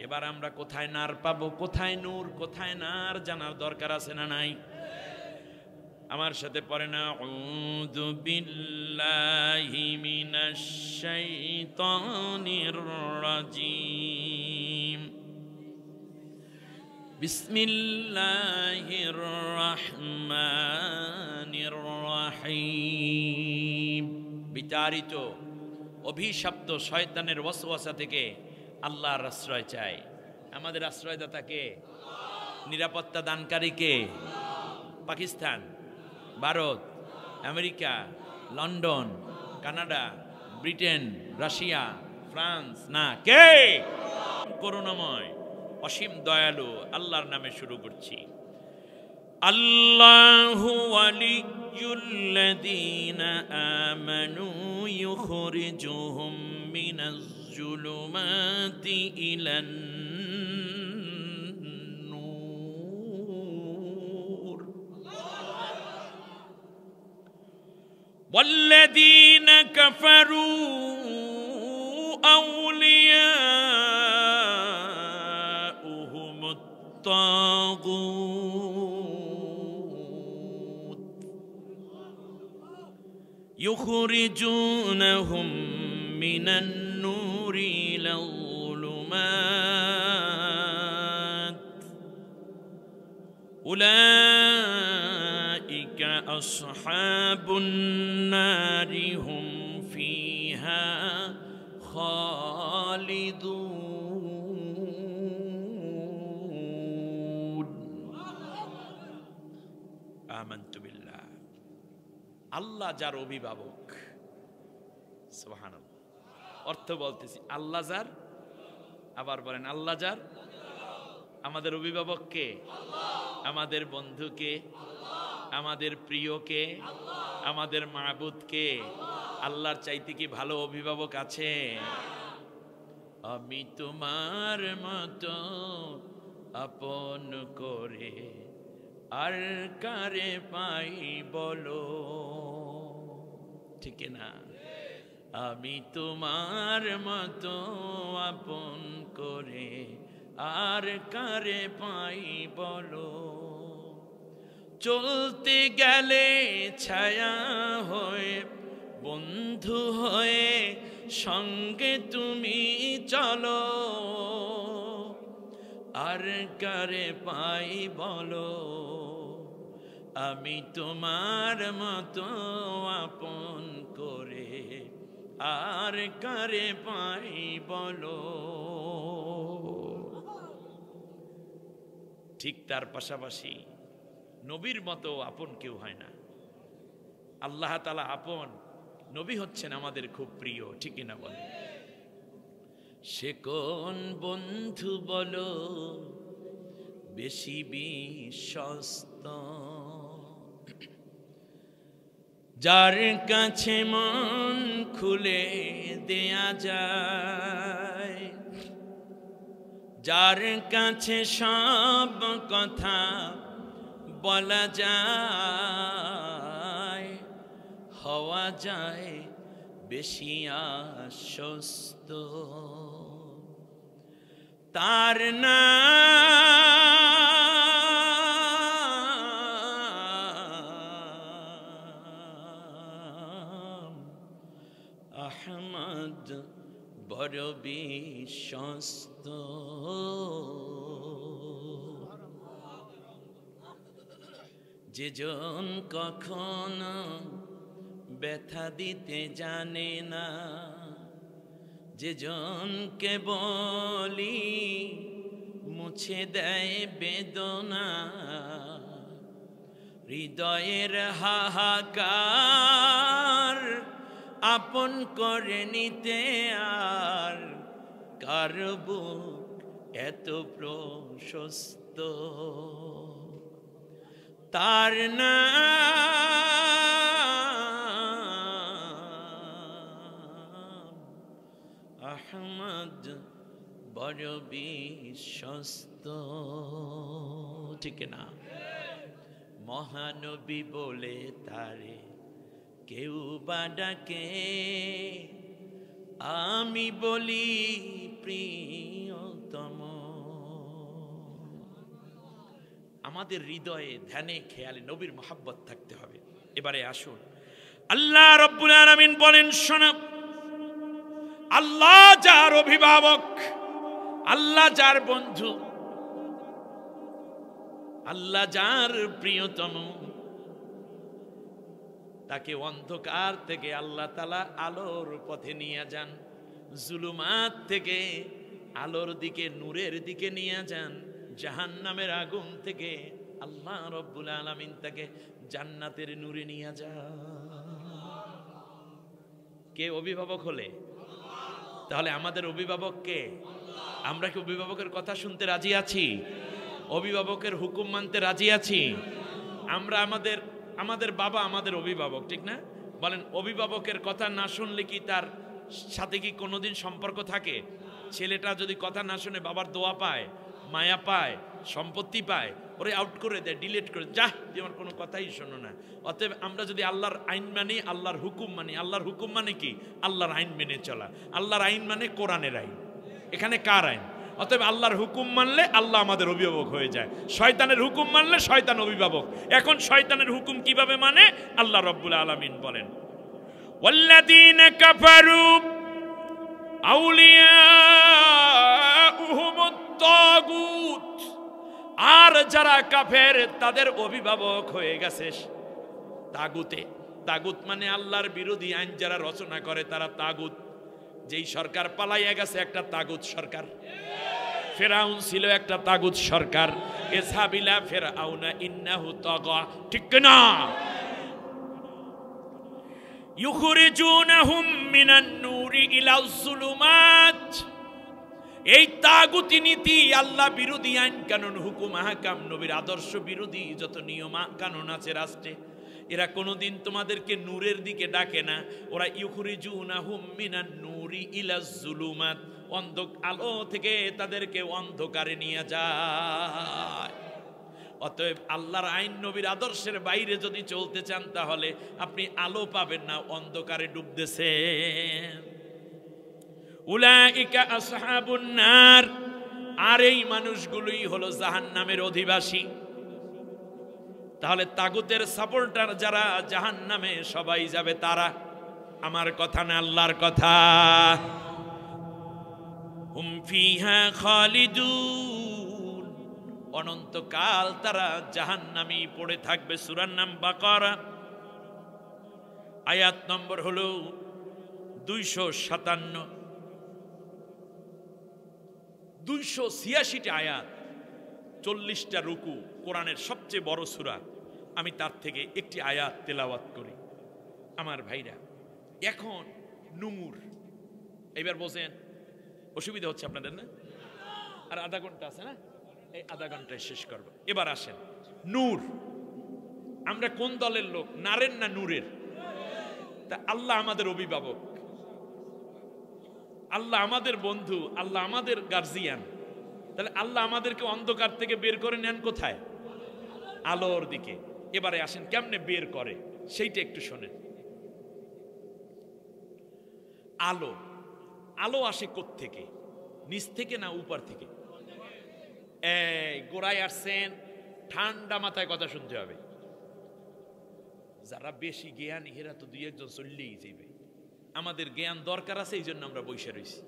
এবার আমরা কোথায় নার পাবো, কোথায় নূর, কোথায় নার জানার দরকার আছে না নাই? আমার সাথে পড়ে না, আউযু বিল্লাহি মিনাশ শাইতানির রাজিম, বিসমিল্লাহির রহমানির রহিম। বিতাড়িত অভিশপ্ত শয়তানের ওয়াসওয়াসা থেকে আল্লাহর আশ্রয় চাই। আমাদের আশ্রয়দাতা কে? নিরাপত্তা দানকারী কে? Pakistan, Bharat, America, London, Canada, Britain, Russia, France? না, কে? করুণাময়, অসীম দয়ালু আল্লাহর নামে শুরু করছি। আল্লাহু ওয়ালিয়ুল্লাযীনা আমানু ইউখরিজুহুম মিনাজ যুলুমাতি ইলান নূর ওয়াল্লাযীনা কাফারু أولياؤهم الطاغوت يخرجونهم من النور إلى الظلمات أولئك أصحاب النار هم فيها خالدون آمنت بالله আল্লাহ যার অভিভাবক সুবহানাল্লাহ অর্থ বলতেছি আল্লাহ যার আবার বলেন আল্লাহ যার আমাদের অভিভাবক কে আমাদের বন্ধু কে আমাদের প্রিয় কে আমাদের মাবুদ কে আল্লাহর চাইতে কি ভালো অভিভাবক আছে আমি তোমার মতো আপন করে আর কারে পাই বলো ঠিক না আমি তোমার মতো আপন করে আর কারে পাই বলো চলতে গেলে ছায়া হয়ে বন্ধু হয়ে সঙ্গে তুমি চলো আর কারে পাই বলো আমি তোমার মতো আপন করে আর কারে পাই বলো ঠিক তার পাশাপাশি নবীর মতো আপন কেউ হয় না আল্লাহ তাআলা আপন নবী হচ্ছেন আমাদের খুব প্রিয় ঠিক না বলে সে কোন বন্ধু বলো বেশি বিশ্বস্ত যার কাছে মন খুলে দেয়া যায় যার কাছে সব কথা বলা যায় হওয়া যায় বেশি আশ্বস্ত তার নাম আহমদ বড় বিশ্বস্ত যেজন কখনো ব্যথা দিতে জানে না যেজনকে বলি মুছে দেয় বেদনা হৃদয়ের হাহাকার আপন করে নিতে আর কার বুক এত প্রশস্ত তার নাম আহমদ বড় বিশ্বস্ত ঠিক না মহানবী বলে তারে কেউ বা ডাকে আমি বলি প্রিয়তম আমাদের হৃদয়ে ধ্যানে খেয়ালে নবীর মহব্বত থাকতে হবে এবারে আসুন আল্লাহ রাব্বুল আলামিন বলেন শোনো আল্লাহ যার অভিভাবক আল্লাহ যার বন্ধু আল্লাহ যার প্রিয়তম তাকে অন্ধকার থেকে আল্লাহ তাআলা আলোর পথে নিয়ে যান জুলুমাত থেকে আলোর দিকে নূরের দিকে নিয়ে যান জাহান্নামের আগুন থেকে আল্লাহ রাব্বুল আলামিন তাকে জান্নাতের নূরে নিয়ে যান কে অভিভাবক হলে তাহলে আমাদের অভিভাবক কে আমরা কি অভিভাবকের কথা শুনতে রাজি আছি অভিভাবকের হুকুম মানতে রাজি আছি আমরা আমাদের বাবা আমাদের অভিভাবক ঠিক না বলেন অভিভাবকের কথা না শুনলে কি তার সাথে কি কোনোদিন সম্পর্ক থাকে ছেলেটা যদি কথা না শুনে বাবার দোয়া পায় মায়া পায় সম্পত্তি পায় ওরে আউট করে দেয়, ডিলিট করে, যা তুই আমার কোনো কথাই শোনো না। অতএব আমরা যদি আল্লাহর আইন মানি, আল্লাহর হুকুম মানি, আল্লাহর হুকুম মানে কি? আল্লাহর আইন মেনে চলা। আল্লাহর আইন মানে কোরআনের আইন। এখানে কার আইন? অতএব আল্লাহর হুকুম মানলে আল্লাহ আমাদের অভিভাবক হয়ে যায়, শয়তানের হুকুম মানলে শয়তান অভিভাবক। এখন শয়তানের হুকুম কিভাবে মানে? আল্লাহ রাব্বুল আলামিন বলেন, ওয়াল্লাযীনা কাফারু আউলিয়াউহুমুত তাগুত, আর যারা কাফের তাদের অভিভাবক হয়ে গেছে তাগুতে। তাগুত মানে আল্লাহর বিরোধী আইন যারা রচনা করে তারা তাগুত। যেই সরকার পালাইয়া গেছে একটা তাগুত সরকার। ফেরাউন ছিল একটা তাগুত সরকার। ইসহাবিলা ফিরআউনা ইন্নাহু তাগা, ঠিক না? ইউখরিজুনাহুম মিনান নূরি ইলাজ যুলুমাত। এই তাগুতি নীতি, আল্লাহ বিরোধী আইন কানুন, হুকুম আহকাম, নবীর আদর্শ বিরোধী যত নিয়ম কানুন আছে রাষ্ট্রে, এরা কোনোদিন তোমাদেরকে নূরের দিকে ডাকে না। ওরা ইউখরিজুনাহুম মিনান নূরি ইলাজ যুলুমাত, আলো থেকে তাদেরকে অন্ধকারে নিয়ে যায়। অতএব আল্লাহর আইন নবীর আদর্শের বাইরে যদি চলতে চান তাহলে আপনি আলো পাবেন না, অন্ধকারে ডুবতেছেন। উলাইকা আসহাবুন নার, আর এই মানুষগুলোই হলো জাহান্নামের অধিবাসী। তাহলে তাগুতের সাপোর্টার যারা জাহান্নামে সবাই যাবে তারা। আমার কথা না, আল্লাহর কথা। হুম ফিহা খালিদুন, অনন্তকাল তারা জাহান্নামী পড়ে থাকবে। সূরার নাম বাকারা, আয়াত নম্বর হলো 257। 286টা আয়াত, 40টা রুকু, কোরআনের সবচেয়ে বড় সূরা। আমি তার থেকে একটি আয়াত তেলাওয়াত করি। আমার ভাইরা, এখন নূর, এবার বোঝেন, অসুবিধা হচ্ছে আপনাদের না? আর আধা ঘন্টা আছে না? এই আধা ঘন্টায় শেষ করব। এবার আসেন, নূর, আমরা কোন দলের লোক? নারের না নূরের? তা আল্লাহ আমাদের অভিভাবক, আল্লাহ আমাদের বন্ধু, আল্লাহ আমাদের গার্জিয়ান। তাহলে আল্লাহ আমাদেরকে অন্ধকার থেকে বের করে নেন কোথায়? আলোর দিকে। এবারে আসেন কেমনে বের করে সেইটা একটু শোনেন। আলো, আলো আসে কোত্থেকে? নিচ থেকে না উপর থেকে? এই গোড়ায় আসছেন, ঠান্ডা মাথায় কথা শুনতে হবে। যারা বেশি জ্ঞানী এরা তো দুই একজন চললেই যাবে। আমাদের জ্ঞান দরকার আছে, এই জন্য আমরা বসে রয়েছি।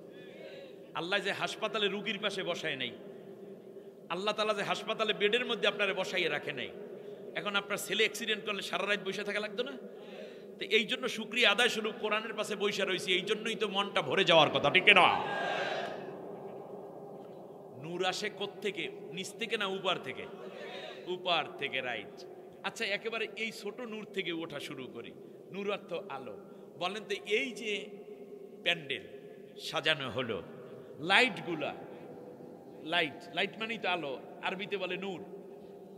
আল্লাহ যে হাসপাতালে রুগীর পাশে বসায় নাই, আল্লাহ তাআলা যে হাসপাতালে বেডের মধ্যে আপনারা বসাইয়ে রাখে নাই। এখন আপনার ছেলে অ্যাক্সিডেন্ট করলে সারা রাত বসে থাকা লাগতো না? তো এই জন্য শুকরিয়া আদায় শুরু, কোরআনের পাশে বসে রয়েছি, এই জন্যই তো মনটা ভরে যাওয়ার কথা, ঠিক না? নূর আসে কোত্থেকে? নিচ থেকে না উপর থেকে? উপর থেকে, রাইট। আচ্ছা, একেবারে এই ছোট নূর থেকে ওঠা শুরু করি। নূর অর্থ আলো। বলেন তো, এই যে প্যান্ডেল সাজানো হলো, লাইটগুলা, লাইট, লাইট মানেই তো আলো, আরবিতে বলে নূর।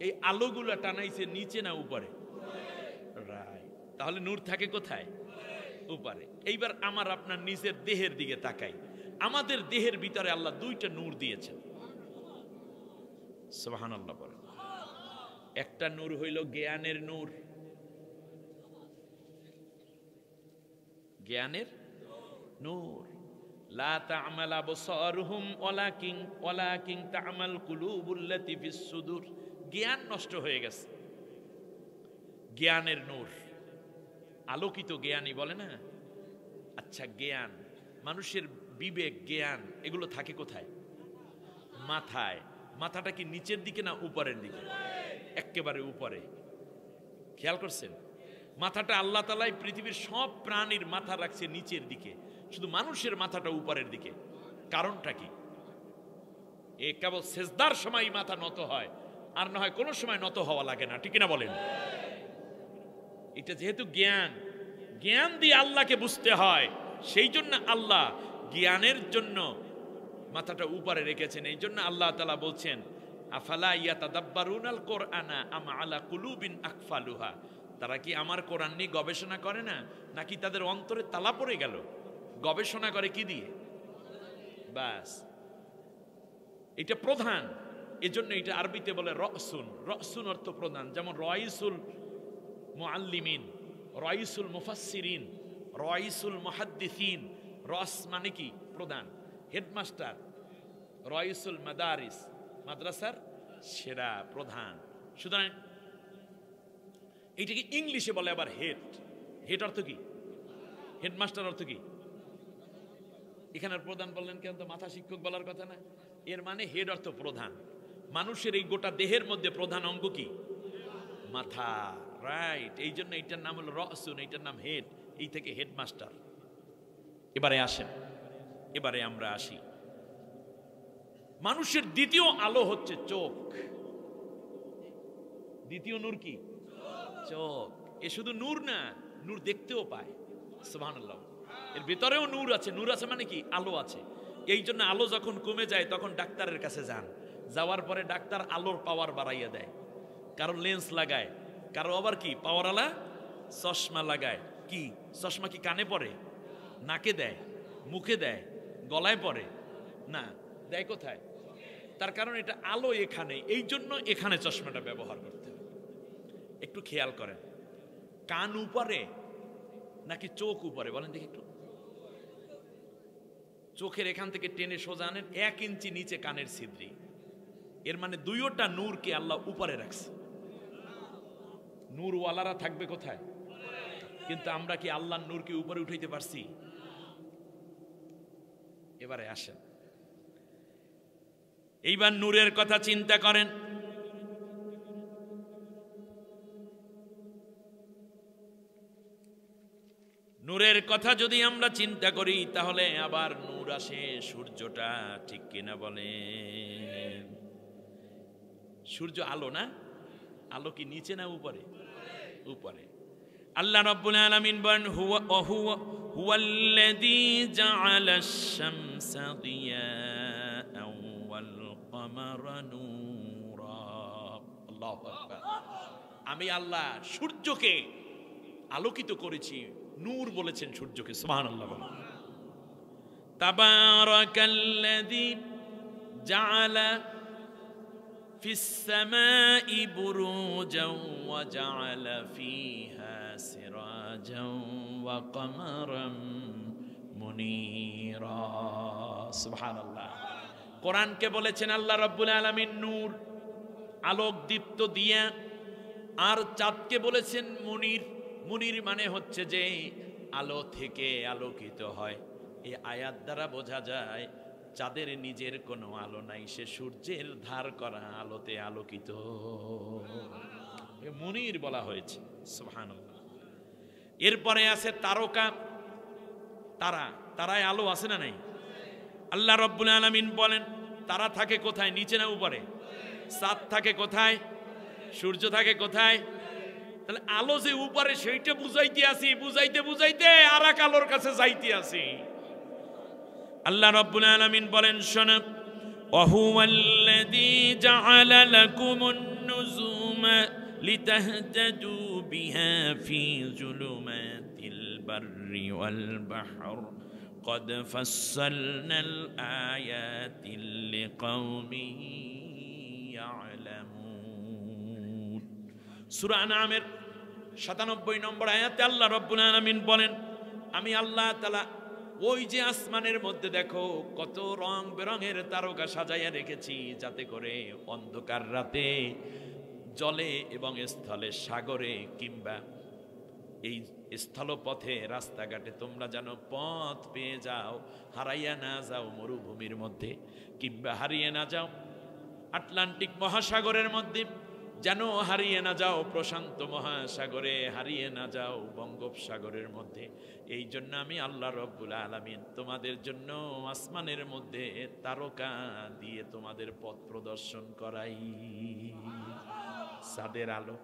এই আলোগুলা টানাইছে নিচে না উপরে? রাইট। তাহলে নূর থাকে কোথায়? উপরে। এইবার আমার আপনার নিজের দেহের দিকে তাকাই। আমাদের দেহের ভিতরে আল্লাহ দুইটা নূর দিয়েছেন। সুবহানাল্লাহ বলেন। একটা নূর হইল জ্ঞানের নূর, জ্ঞানের নূর। লা তা'মাল আবসারুহুম ওয়ালাকিন তা'মাল কুলুবুল্লাতী ফিস সুদূর। জ্ঞান নষ্ট হয়ে গেছে, জ্ঞানের নূর, আলোকিত জ্ঞানী বলে না? আচ্ছা, জ্ঞান, মানুষের বিবেক, জ্ঞান, এগুলো থাকে কোথায়? মাথায়। মাথাটা কি নিচের দিকে না উপরের দিকে? একেবারে উপরে। খেয়াল করছেন? মাথাটা আল্লাহ তাআলা পৃথিবীর সব প্রাণীর মাথা রাখছে নিচের দিকে, শুধু মানুষের মাথাটা উপরের দিকে। কারণটা কি? এ কেবল সেজদার সময় মাথা নত হয়, আর না হয় কোনো সময় নত হওয়া লাগে না, ঠিক না বলেন? এটা যেহেতু জ্ঞান, জ্ঞান দিয়ে আল্লাহকে বুঝতে হয়, সেই জন্য আল্লাহ জ্ঞানের জন্য মাথাটা উপরে রেখেছেন। এই জন্য আল্লাহ তাআলা বলছেন, আফালা ইয়াতাদাব্বারুনাল কুরআনা আম আলা কুলুবিন আকফালুহা। তারা কি আমার কোরআন নিয়ে গবেষণা করে না, নাকি তাদের অন্তরে তালা পড়ে গেল? গবেষণা করে কি দিয়ে? বাস, এটা প্রধান। এজন্য এটা আরবিতে বলে রসুন। রসুন অর্থ প্রধান, যেমন রয়িসুল মুআল্লিমিন, রয়িসুল মুফাসসিরিন, রয়িসুল মুহাদ্দিসিন। রস মানে কি? প্রধান, হেডমাস্টার। রয়িসুল মাদারিস, মাদ্রাসার সেরা প্রধান। সুতরাং এইটাকে ইংলিশে বলে আবার হেড। হেড অর্থ কি? হেডমাস্টার অর্থ কি? এখানের প্রধান বললেন কেন? তো মাথা শিক্ষক বলার কথা না? এর মানে হেড অর্থ প্রধান। মানুষের এই গোটা দেহের মধ্যে প্রধান অঙ্গ কি? মাথা, রাইট। এই জন্য এইটার নাম হলো রসুন, এইটার নাম হেড। এই থেকে হেডমাস্টার। এবারে আসেন, এবারে আমরা আসি। মানুষের দ্বিতীয় আলো হচ্ছে চোখ। দ্বিতীয় নূর কি? চোখ। এ শুধু নূর না, নূর দেখতেও পায়। সুবহানাল্লাহ। এর ভিতরেও নূর আছে। নূর আছে মানে কি? আলো আছে। এই জন্য আলো যখন কমে যায় তখন ডাক্তারের কাছে যান। যাওয়ার পরে ডাক্তার আলোর পাওয়ার বাড়াইয়া দেয়। কারো লেন্স লাগায়, কারো আবার কি পাওয়ারওয়ালা চশমা লাগায়। কি চশমা? কি কানে পড়ে? নাকে দেয়? মুখে দেয়? গলায় পড়ে? না, দেয় কোথায়? তার কারণ এটা আলো এখানে, এই জন্য এখানে চশমাটা ব্যবহার করতে হবে। একটু খেয়াল করেন, কান উপরে নাকি চোখ উপরে? বলেন দেখি একটু। চোখের এখান থেকে টেনে সোজা আনেন 1 ইঞ্চি নিচে কানের ছিদ্রি। এর মানে দুইটা নূরকে আল্লাহ উপরে রাখছে। নূরওয়ালারা থাকবে কোথায়? কিন্তু আমরা কি আল্লাহর নূরকে উপরে উঠাইতে পারছি? এবারে আসেন, এইবার নূরের কথা চিন্তা করেন। নূরের কথা যদি আমরা চিন্তা করি তাহলে আবার নূর আসে সূর্যটা, ঠিক কিনা বলেন? সূর্য আলো না? আলো কি নিচে না উপরে? উপরে। আল্লাহ রাব্বুল আলামিন বলেন হুয়াল্লাযী জাআলাশ শামসা দিয়াআন ওয়াল কমারা নূরা। আল্লাহু আকবার। আমি আল্লাহ সূর্যকে আলোকিত করেছি। নূর বলেছেন সূর্যকে। সুবহানাল্লাহ বলেন। তাবারাকাল্লাযী জাআলা ফিস সামাই বুরুজান ওয়া জাআলা ফীহা সিরাজান ওয়া কমারান মুনীরা। সুবহানাল্লাহ। কোরআনকে বলেছেন আল্লাহ রাব্বুল আলামিন নূর, আলোক দীপ্ত দিয়া। আর চাঁদকে বলেছেন মুনির। মুনির মানে হচ্ছে যে আলো থেকে আলোকিত হয়। এই আয়াত দ্বারা বোঝা যায় চাঁদের নিজের কোনো আলো নাই, সে সূর্যের ধার করা আলোতে আলোকিত। মুনির বলা হয়েছে। সুবহানাল্লাহ। এরপরে আছে তারকা, তারা। তারায় আলো আছে না নাই? আল্লাহ রাব্বুল আলামিন বলেন তারা থাকে কোথায়? নিচে না উপরে? চাঁদ থাকে কোথায়? সূর্য থাকে কোথায়? তাহলে আলো যে উপরে সেইটা বুঝাইতে আসি, বুঝাইতে বুঝাইতে আর এক আলোর কাছে যাইতে আসি। আল্লাহ রাব্বুল আলামিন বলেন শোনো, ওয়াহুয়াল্লাযী জাআলা লাকুমুন নুজুমা লিতাহতাদু বিহা ফি যুলুমাতিল বাররি ওয়াল বাহর قد فصلنا الآيات لقوم يعلمون। সূরা আনআমের ৯৭ নম্বর আয়াতে আল্লাহ রাব্বুল আলামিন বলেন আমি আল্লাহ তাআলা ওই যে আসমানের মধ্যে দেখো কত রং বেরঙের তারকা সাজাইয়া রেখেছি, যাতে করে অন্ধকার রাতে জলে এবং স্থলে, সাগরে কিংবা এই স্থলপথে রাস্তাঘাটে তোমরা যেন পথ পেয়ে যাও, হারাইয়া না যাও মরুভূমির মধ্যে, কিংবা হারিয়ে না যাও আটলান্টিক মহাসাগরের মধ্যে, যেন হারিয়ে না যাও প্রশান্ত মহাসাগরে, হারিয়ে না যাও বঙ্গোপসাগরের মধ্যে। এই জন্য আমি আল্লাহ রব্বুল আলামিন তোমাদের জন্য আসমানের মধ্যে তারকা দিয়ে তোমাদের পথ প্রদর্শন করাই, চাঁদের আলো।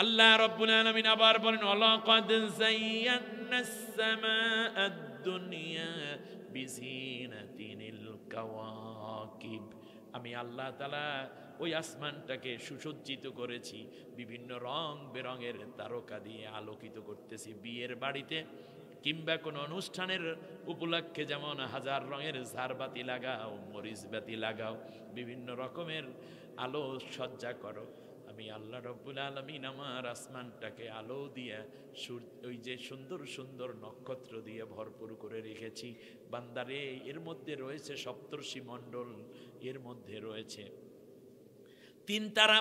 আল্লাহ রাব্বুল আলামিন আবার বলেন ওয়ালাকাদ যায়্যানাস সামাআদ দুনিয়া বিজিনাতিল কাওয়াকিব। আমি আল্লাহ তাআলা ওই আসমানটাকে সুসজ্জিত করেছি, বিভিন্ন রং বেরঙের তারকা দিয়ে আলোকিত করতেছি। বিয়ের বাড়িতে কিংবা কোনো অনুষ্ঠানের উপলক্ষে যেমন হাজার রঙের ঝাড়বাতি লাগাও, মরিচ বাতি লাগাও, বিভিন্ন রকমের আলো সজ্জা করো, আমি আল্লাহ রব্বুল আলামিন আমার আসমানটাকে আলো দিয়ে ওই যে সুন্দর সুন্দর নক্ষত্র দিয়ে ভরপুর করে রেখেছি। বান্দারে, এর মধ্যে রয়েছে সপ্তর্ষি মণ্ডল, এর মধ্যে রয়েছে 3 তারা,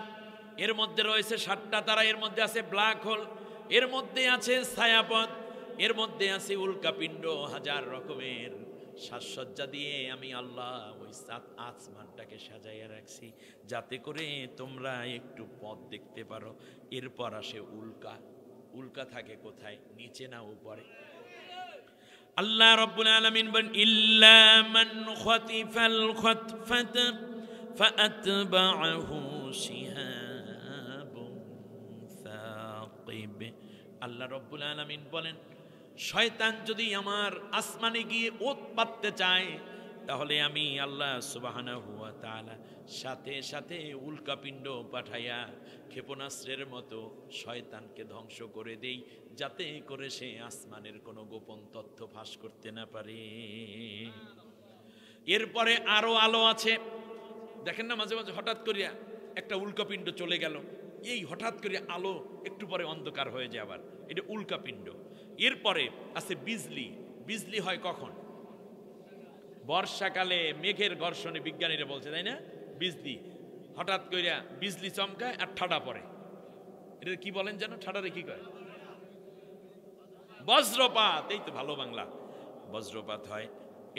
এর মধ্যে রয়েছে 7টা তারা, এর মধ্যে আছে ব্ল্যাক হোল, এর মধ্যে আছে ছায়াপথ, এর মধ্যে আছে উল্কাপিণ্ড, হাজার রকমের সাজসজ্জা দিয়ে আমি আল্লাহ ওই আসমানটাকে সাজাইয়া রাখছি যাতে করে তোমরা একটু পথ দেখতে পারো। এরপর আসে উল্কা। উল্কা থাকে কোথায়? নিচে না উপরে? আল্লাহ রাব্বুল আলামিন বলেন, ইল্লা মান খাতিফাল খাতফাত ফাআতবাহু শিহাবুন সাকিব। আল্লাহ রাব্বুল আলামিন বলেন, শয়তান যদি আমার আসমানে গিয়ে ওত পাততে চায় তাহলে আমি আল্লাহ সুবহানাহু ওয়া তাআলা সাথে সাথে উল্কাপিণ্ড পাঠাইয়া ক্ষেপণাস্ত্রের মতো শয়তানকে ধ্বংস করে দেই যাতে করে সে আসমানের কোনো গোপন তথ্য ফাঁস করতে না পারে। এরপরে আরো আলো আছে, দেখেন না মাঝে মাঝে হঠাৎ করিয়া একটা উল্কাপিণ্ড চলে গেল, এই হঠাৎ করে আলো একটু পরে অন্ধকার হয়ে যায়, আবার এটা উল্কাপিণ্ড। এরপরে আছে বিজলি। বিজলি হয় কখন? বর্ষাকালে মেঘের ঘর্ষণে, বিজ্ঞানীরা বলছে তাই না, বিজলি হঠাৎ কইরা বিজলি চমকায় আর ঠাডা পড়ে। এটা কি বলেন যেন, ঠাডারে কি কয়? বজ্রপাত। এই তো ভালো বাংলা, বজ্রপাত হয়।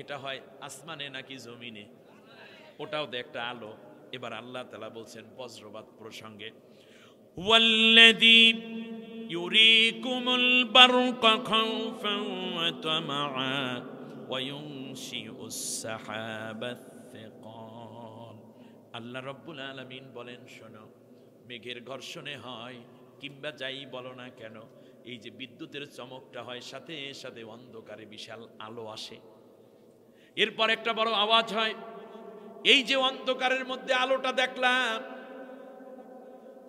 এটা হয় আসমানে নাকি জমিনে? ওটাও তো একটা আলো। এবার আল্লাহ তাআলা বলছেন বজ্রপাত প্রসঙ্গে, ওয়াল্লাযী ইউরিকুমুল বারকা খাওফান ওয়া তামাআ ওয়া ইউনশিউস সাহাবাত সিকাল। আল্লাহ রাব্বুল আলামিন বলেন, শোনো, মেঘের ঘর্ষণে হয় কিংবা যাই বলো না কেন, এই যে বিদ্যুতের চমকটা হয়, সাথে সাথে অন্ধকারে বিশাল আলো আসে। এরপর একটা বড় আওয়াজ হয়। এই যে অন্ধকারের মধ্যে আলোটা দেখলাম,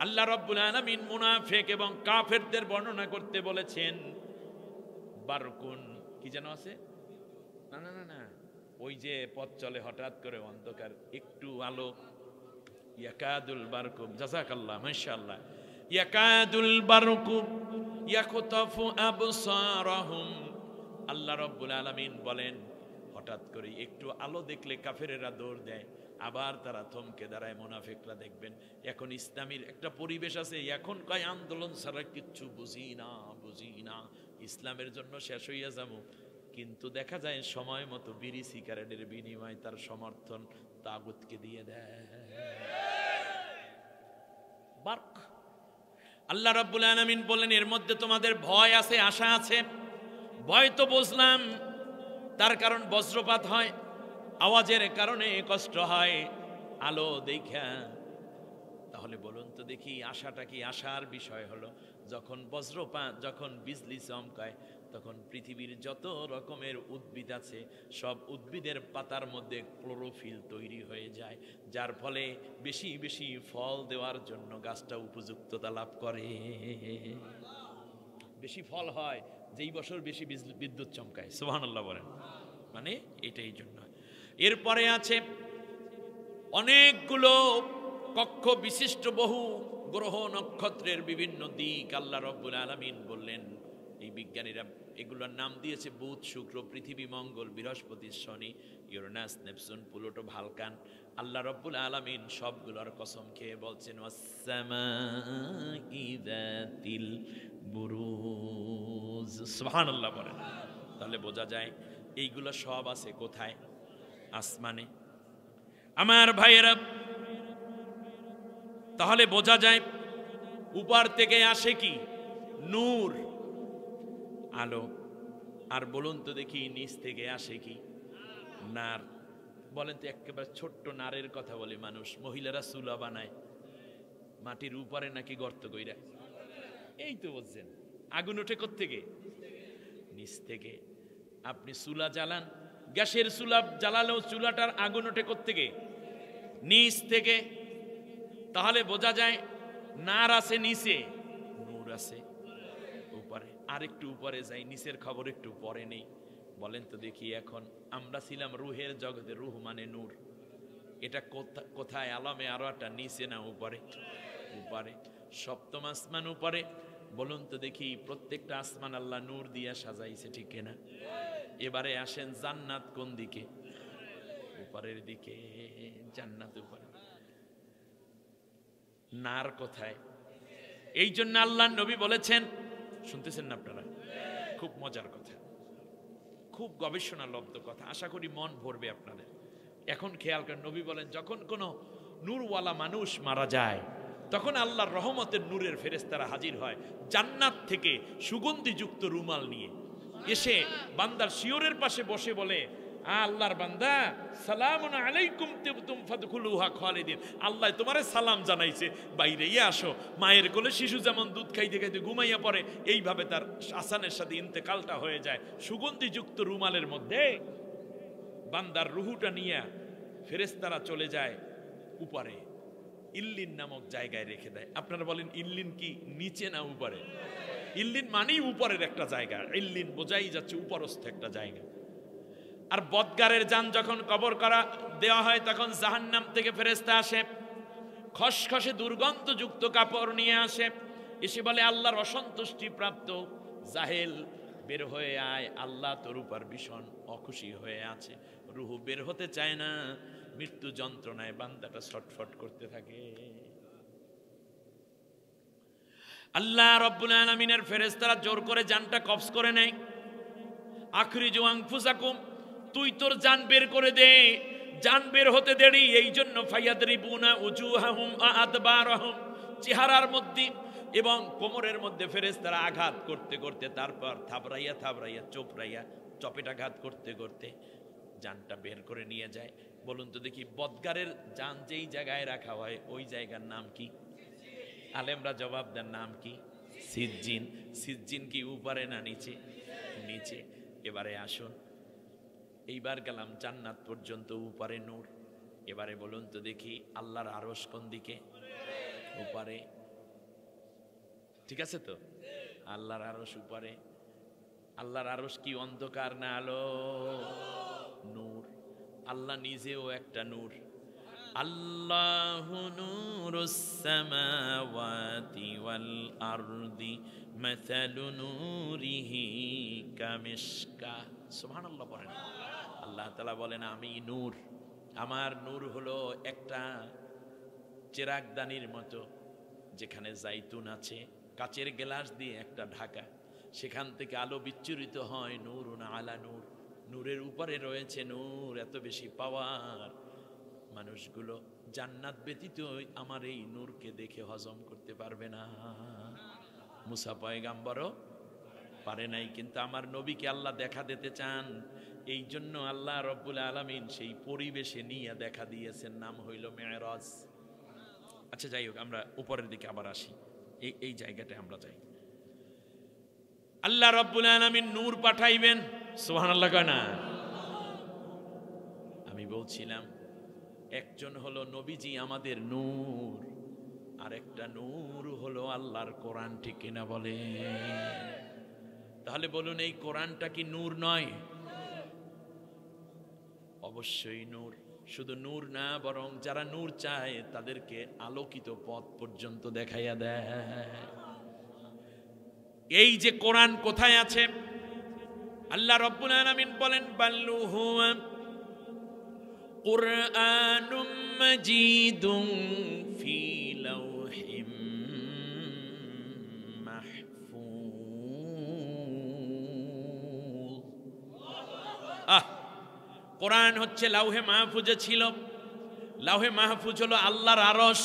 আল্লাহ রাব্বুল আলামিন মুনাফিক এবং কাফেরদের বর্ণনা করতে বলেছেন বারকুন, কি যেন আছে না না না না, ওই যে পথ চলে হঠাৎ করে অন্ধকার, একটু আলো, ইয়াকাদুল বারকুম, জাযাকাল্লাহ, মাশাআল্লাহ, ইয়াকাদুল বারকুম ইয়াখতাফু আবসারাহুম। আল্লাহ রাব্বুল আলামিন বলেন, হঠাৎ করে একটু আলো দেখলে কাফেরেরা দৌড় দেয়, আবার তারা থমকে দাঁড়ায়। মুনাফিকরা দেখবেন এখন ইসলামের একটা পরিবেশ আছে, এখন কয় আন্দোলন ছাড়া কিচ্ছু বুঝি না, বুঝি না, ইসলামের জন্য শেষ হইয়া যাবো। কিন্তু দেখা যায় সময় মতো বিড়ি সিগারেটের বিনিময়ে তার সমর্থন তাগুতকে দিয়ে দেয়। বার্ক। আল্লাহ রাব্বুল আলামিন বলেন, এর মধ্যে তোমাদের ভয় আছে, আশা আছে। ভয় তো বুঝলাম, তার কারণ বজ্রপাত হয়, আওয়াজের কারণে কষ্ট হয়, আলো দেখা। তাহলে বলুন তো দেখি, আশাটা কি? আশার বিষয় হলো যখন বজ্রপাত, যখন বিজলি চমকায়, তখন পৃথিবীর যত রকমের উদ্ভিদ আছে সব উদ্ভিদের পাতার মধ্যে ক্লোরোফিল তৈরি হয়ে যায়, যার ফলে বেশি বেশি ফল দেওয়ার জন্য গাছটা উপযুক্ততা লাভ করে। বেশি ফল হয় যেই বছর বেশি বিদ্যুৎ চমকায়। সুবহানাল্লাহ বলেন। মানে এটাই জন্য। এরপরে আছে অনেকগুলো কক্ষ বিশিষ্ট বহু গ্রহ নক্ষত্রের বিভিন্ন দিক। আল্লাহ রাব্বুল আলামিন বললেন, এই বিজ্ঞানীরা এগুলোর নাম দিয়েছে বুধ, শুক্র, পৃথিবী, মঙ্গল, বৃহস্পতি, শনি, ইউরেনাস, নেপচুন, প্লুটো, ভালকান। আল্লাহ রাব্বুল আলামিন সবগুলোর কসম খেয়ে বলছেন, ওয়াস-সামাই যাতিল বুরুজ। সুবহানাল্লাহ বলেন। তাহলে বোঝা যায় এইগুলো সব আছে কোথায়? আসমানে। আমার ভাইয়েরা, তাহলে বোঝা যায় উপর থেকে আসে কি? নূর, আলো। আর বলুন তো দেখি নিচ থেকে আসে কি? নার। বলেন তো, একেবারে ছোট্ট নারের কথা বলে মানুষ, মহিলারা চুলা বানায় মাটির উপরে নাকি গর্ত কইরা? এই তো বলছেন, আগুন ওঠে কোত্থেকে? নিচ থেকে। আপনি চুলা জ্বালান, গ্যাসের চুলা জ্বালালেও চুলাটার আগুন ওঠে কোত্থেকে? নিচ থেকে। তাহলে বোঝা যায় নার আছে নিচে, নূর আছে উপরে। আর একটু উপরে যাই, নিচের খবর একটু পরে নেই। বলেন তো দেখি, এখন আমরা ছিলাম রুহের জগতে, রুহ মানে নূর, এটা কোথায়? আলামে আরো একটা নিচে না উপরে? উপরে। সপ্তম আসমান উপরে। বলুন তো দেখি, প্রত্যেকটা আসমান আল্লাহ নূর দিয়া সাজাইছে, ঠিক কিনা? এবারে আসেন, জান্নাত কোন দিকে? উপরের দিকে। জান্নাত উপরে, নার কোথায়? এই জন্য আল্লাহ নবী বলেছেন, শুনতেছেন না আপনারা? খুব মজার কথা, খুব গবেষণা লব্ধ কথা, আশা করি মন ভরবে আপনাদের। এখন খেয়াল করেন, নবী বলেন যখন কোনো নূরওয়ালা মানুষ মারা যায়, তখন আল্লাহর রহমতের নূরের ফেরেশতারা হাজির হয় জান্নাত থেকে সুগন্ধিযুক্ত রুমাল নিয়ে, এসে বান্দার শিয়রের পাশে বসে বলে, আল্লাহর বান্দা, সালামুন আলাইকুম তিবতুম ফাদখুলুহা খালিদিন, আল্লাহ তোমারে সালাম জানাইছে, বাইরে আসো। মায়ের কোলে শিশু যেমন দুধ খাইতে খাইতে ঘুমাইয়া পড়ে, এইভাবে তার আসানের সাথে ইন্তেকালটা হয়ে যায়। সুগন্ধিযুক্ত রুমালের মধ্যে বান্দার রুহুটা নিয়ে ফেরেশতারা চলে যায় উপরে, ইল্লিন নামক জায়গায় রেখে দেয়। আপনারা বলেন, ইল্লিন কি নিচে না উপরে? ইল্লিন মানেই উপরের একটা জায়গা, ইল্লিন বোঝাই যাচ্ছে উপরস্থ একটা জায়গা। আর বদগারের জান যখন কবর করা দেওয়া হয়, তখন জাহান্নাম থেকে ফেরেশতা আসে, খসখসে দুর্গন্ধযুক্ত কাপড় নিয়ে আসে, এসে বলে, আল্লাহর অসন্তুষ্টি প্রাপ্ত জাহেল, বের হয়ে আয়, আল্লাহ তোর উপর ভীষণ অখুশি হয়ে আছে। রুহু বের হতে চায় না, মৃত্যু যন্ত্রণায় বান্দাটা ছটফট করতে থাকে। আল্লাহ রাব্বুল আলামিনের ফেরেশতারা জোর করে জানটা কবজ করে নেয়। আখরিজু আনফুসাকুম, তুই তোর জান বের করে দে। জান বের হতে দেরি, এই জন্য ফায়াদরিবুনা উজুহাহুম আদবারহুম, চেহারার মধ্যে এবং কোমরের মধ্যে ফেরেশতারা আঘাত করতে করতে, তারপর থাবড়াইয়া থাবড়াইয়া চোপড়াইয়া চপেটাঘাত করতে করতে জানটা বের করে নিয়ে যায়। বলুন তো দেখি, বদগারের জান যেই জায়গায় রাখা হয় ওই জায়গার নাম কি? আলেমরা জবাব দেন, নাম কি? সিজ্জিন। সিজ্জিন কি উপরে না নিচে? নিচে। এবারে আসুন, এইবার গেলাম জান্নাত পর্যন্ত, উপরে নূর। এবারে বলুন তো দেখি, আল্লাহর আরশ কোন দিকে? উপরে। ঠিক আছে তো? আল্লাহর আরশ উপরে। আল্লাহর আরশ কি অন্ধকার না আলো? নূর। আল্লাহ নিজেও একটা নূর। আল্লাহু নূরুস সামাওয়াতি ওয়াল আরদি মাসালু নূরিহি কামিশকা। সুবহানাল্লাহ বলেন। আল্লাহ তাআলা বলেন, আমি নূর, আমার নূর হলো একটা চেরাগদানির মতো, যেখানে জাইতুন আছে, কাচের গ্লাস দিয়ে একটা ঢাকা, সেখান থেকে আলো বিচ্ছুরিত হয়। নূরুন আলা নূর, নূরের উপরে রয়েছে নূর। এত বেশি পাওয়ার, মানুষগুলো জান্নাত ব্যতীত আমার এই নূরকে দেখে হজম করতে পারবে না। মুসা পয়গাম্বরও পারে নাই, কিন্তু আমার নবীকে আল্লাহ দেখা দিতে চান। এই জন্য আল্লাহ রব্বুল আলামিন সেই পরিবেশে নিয়ে দেখা দিয়েছেন, নাম হইল মেরাজ। আচ্ছা যাই হোক, আমরা উপরের দিকে আবার আসি, এই জায়গাটায় আমরা যাই। আল্লাহ রব্বুল আলামিন নূর পাঠাইবেন, সুবহানাল্লাহ কয় না? আমি বলছিলাম, একজন হলো নবীজি আমাদের নূর, আর একটা নূর হলো আল্লাহর কোরআন, ঠিক কিনা বলে? তাহলে বলুন, এই কোরআনটা কি নূর নয়? অবশ্যই নূর। শুধু নূর না, বরং যারা নূর চায় তাদেরকে আলোকিত পথ পর্যন্ত দেখাইয়া দেয়। এই যে কোরআন কোথায় আছে? আল্লাহ রাব্বুল আলামিন বলেন, বাল্লু হুয়া কুরআনুম মাজিদুন ফি লাওহিম মাহফুজ। কোরআন হচ্ছে লাউহে মাহফুজে ছিল। লাউহে মাহফুজ হলো আল্লাহর আরশ,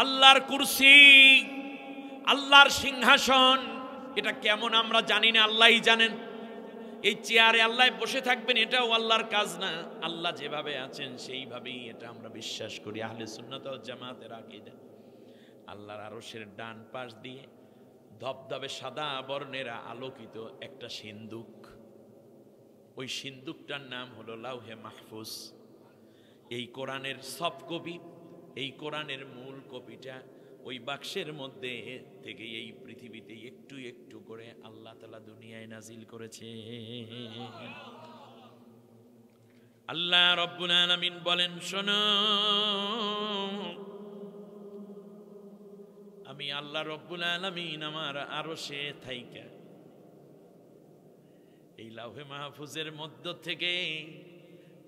আল্লাহর কুরসি, আল্লাহর সিংহাসন। এটা কেমন আমরা জানি না, আল্লাহই জানেন। এই চেয়ারে আল্লাহ বসে থাকবেন, এটাও আল্লাহর কাজ না। আল্লাহ যেভাবে আছেন সেইভাবেই এটা আমরা বিশ্বাস করি, আহলে সুন্নাত ওয়াল জামাতের আকীদা। আল্লাহর আরশের ডান পাশ দিয়ে ধবধবে সাদা বর্ণের আলোকিত একটা সিন্দুক, ওই সিন্দুকটার নাম হলো লাউহে মাহফুজ। এই কোরআনের সফট কপি, এই কোরআনের মূল কপিটা ওই বাক্সের মধ্যে থেকে এই পৃথিবীতে একটু একটু করে আল্লাহ তাআলা দুনিয়ায় নাজিল করেছে। আল্লাহ রাব্বুল আলামিন বলেন, শোনো, আমি আল্লাহ রাব্বুল আলামিন আমার আরশে থাইকা এই লাউহে মাহফুজের মধ্য থেকে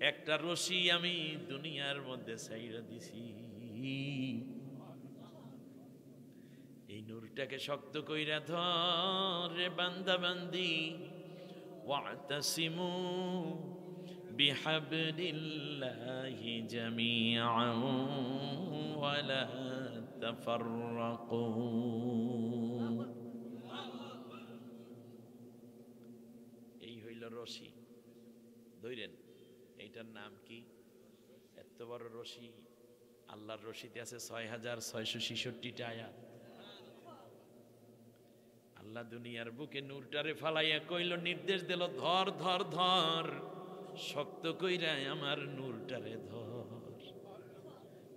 একটা রশি আমি দুনিয়ার মধ্যে ছাইরা দিছি। এই নূরটাকে শক্ত কইরা ধর রে বান্দা বান্দি, ওয়াতাসিমু বিহাবলিল্লাহি জামিআন ওয়ালা তাফাররাকু। এই হইল রশি, ধরেন। এইটার নাম কি? এত বড় রশি, আল্লাহর রশিতে আছে ৬,৬৬৬টা আয়াত। আল্লাহ দুনিয়ার বুকে নূরটারে ফালাইয়া কইল, নির্দেশ দিল, ধর ধর ধর, শক্ত কইরা আমার নূরটারে ধর।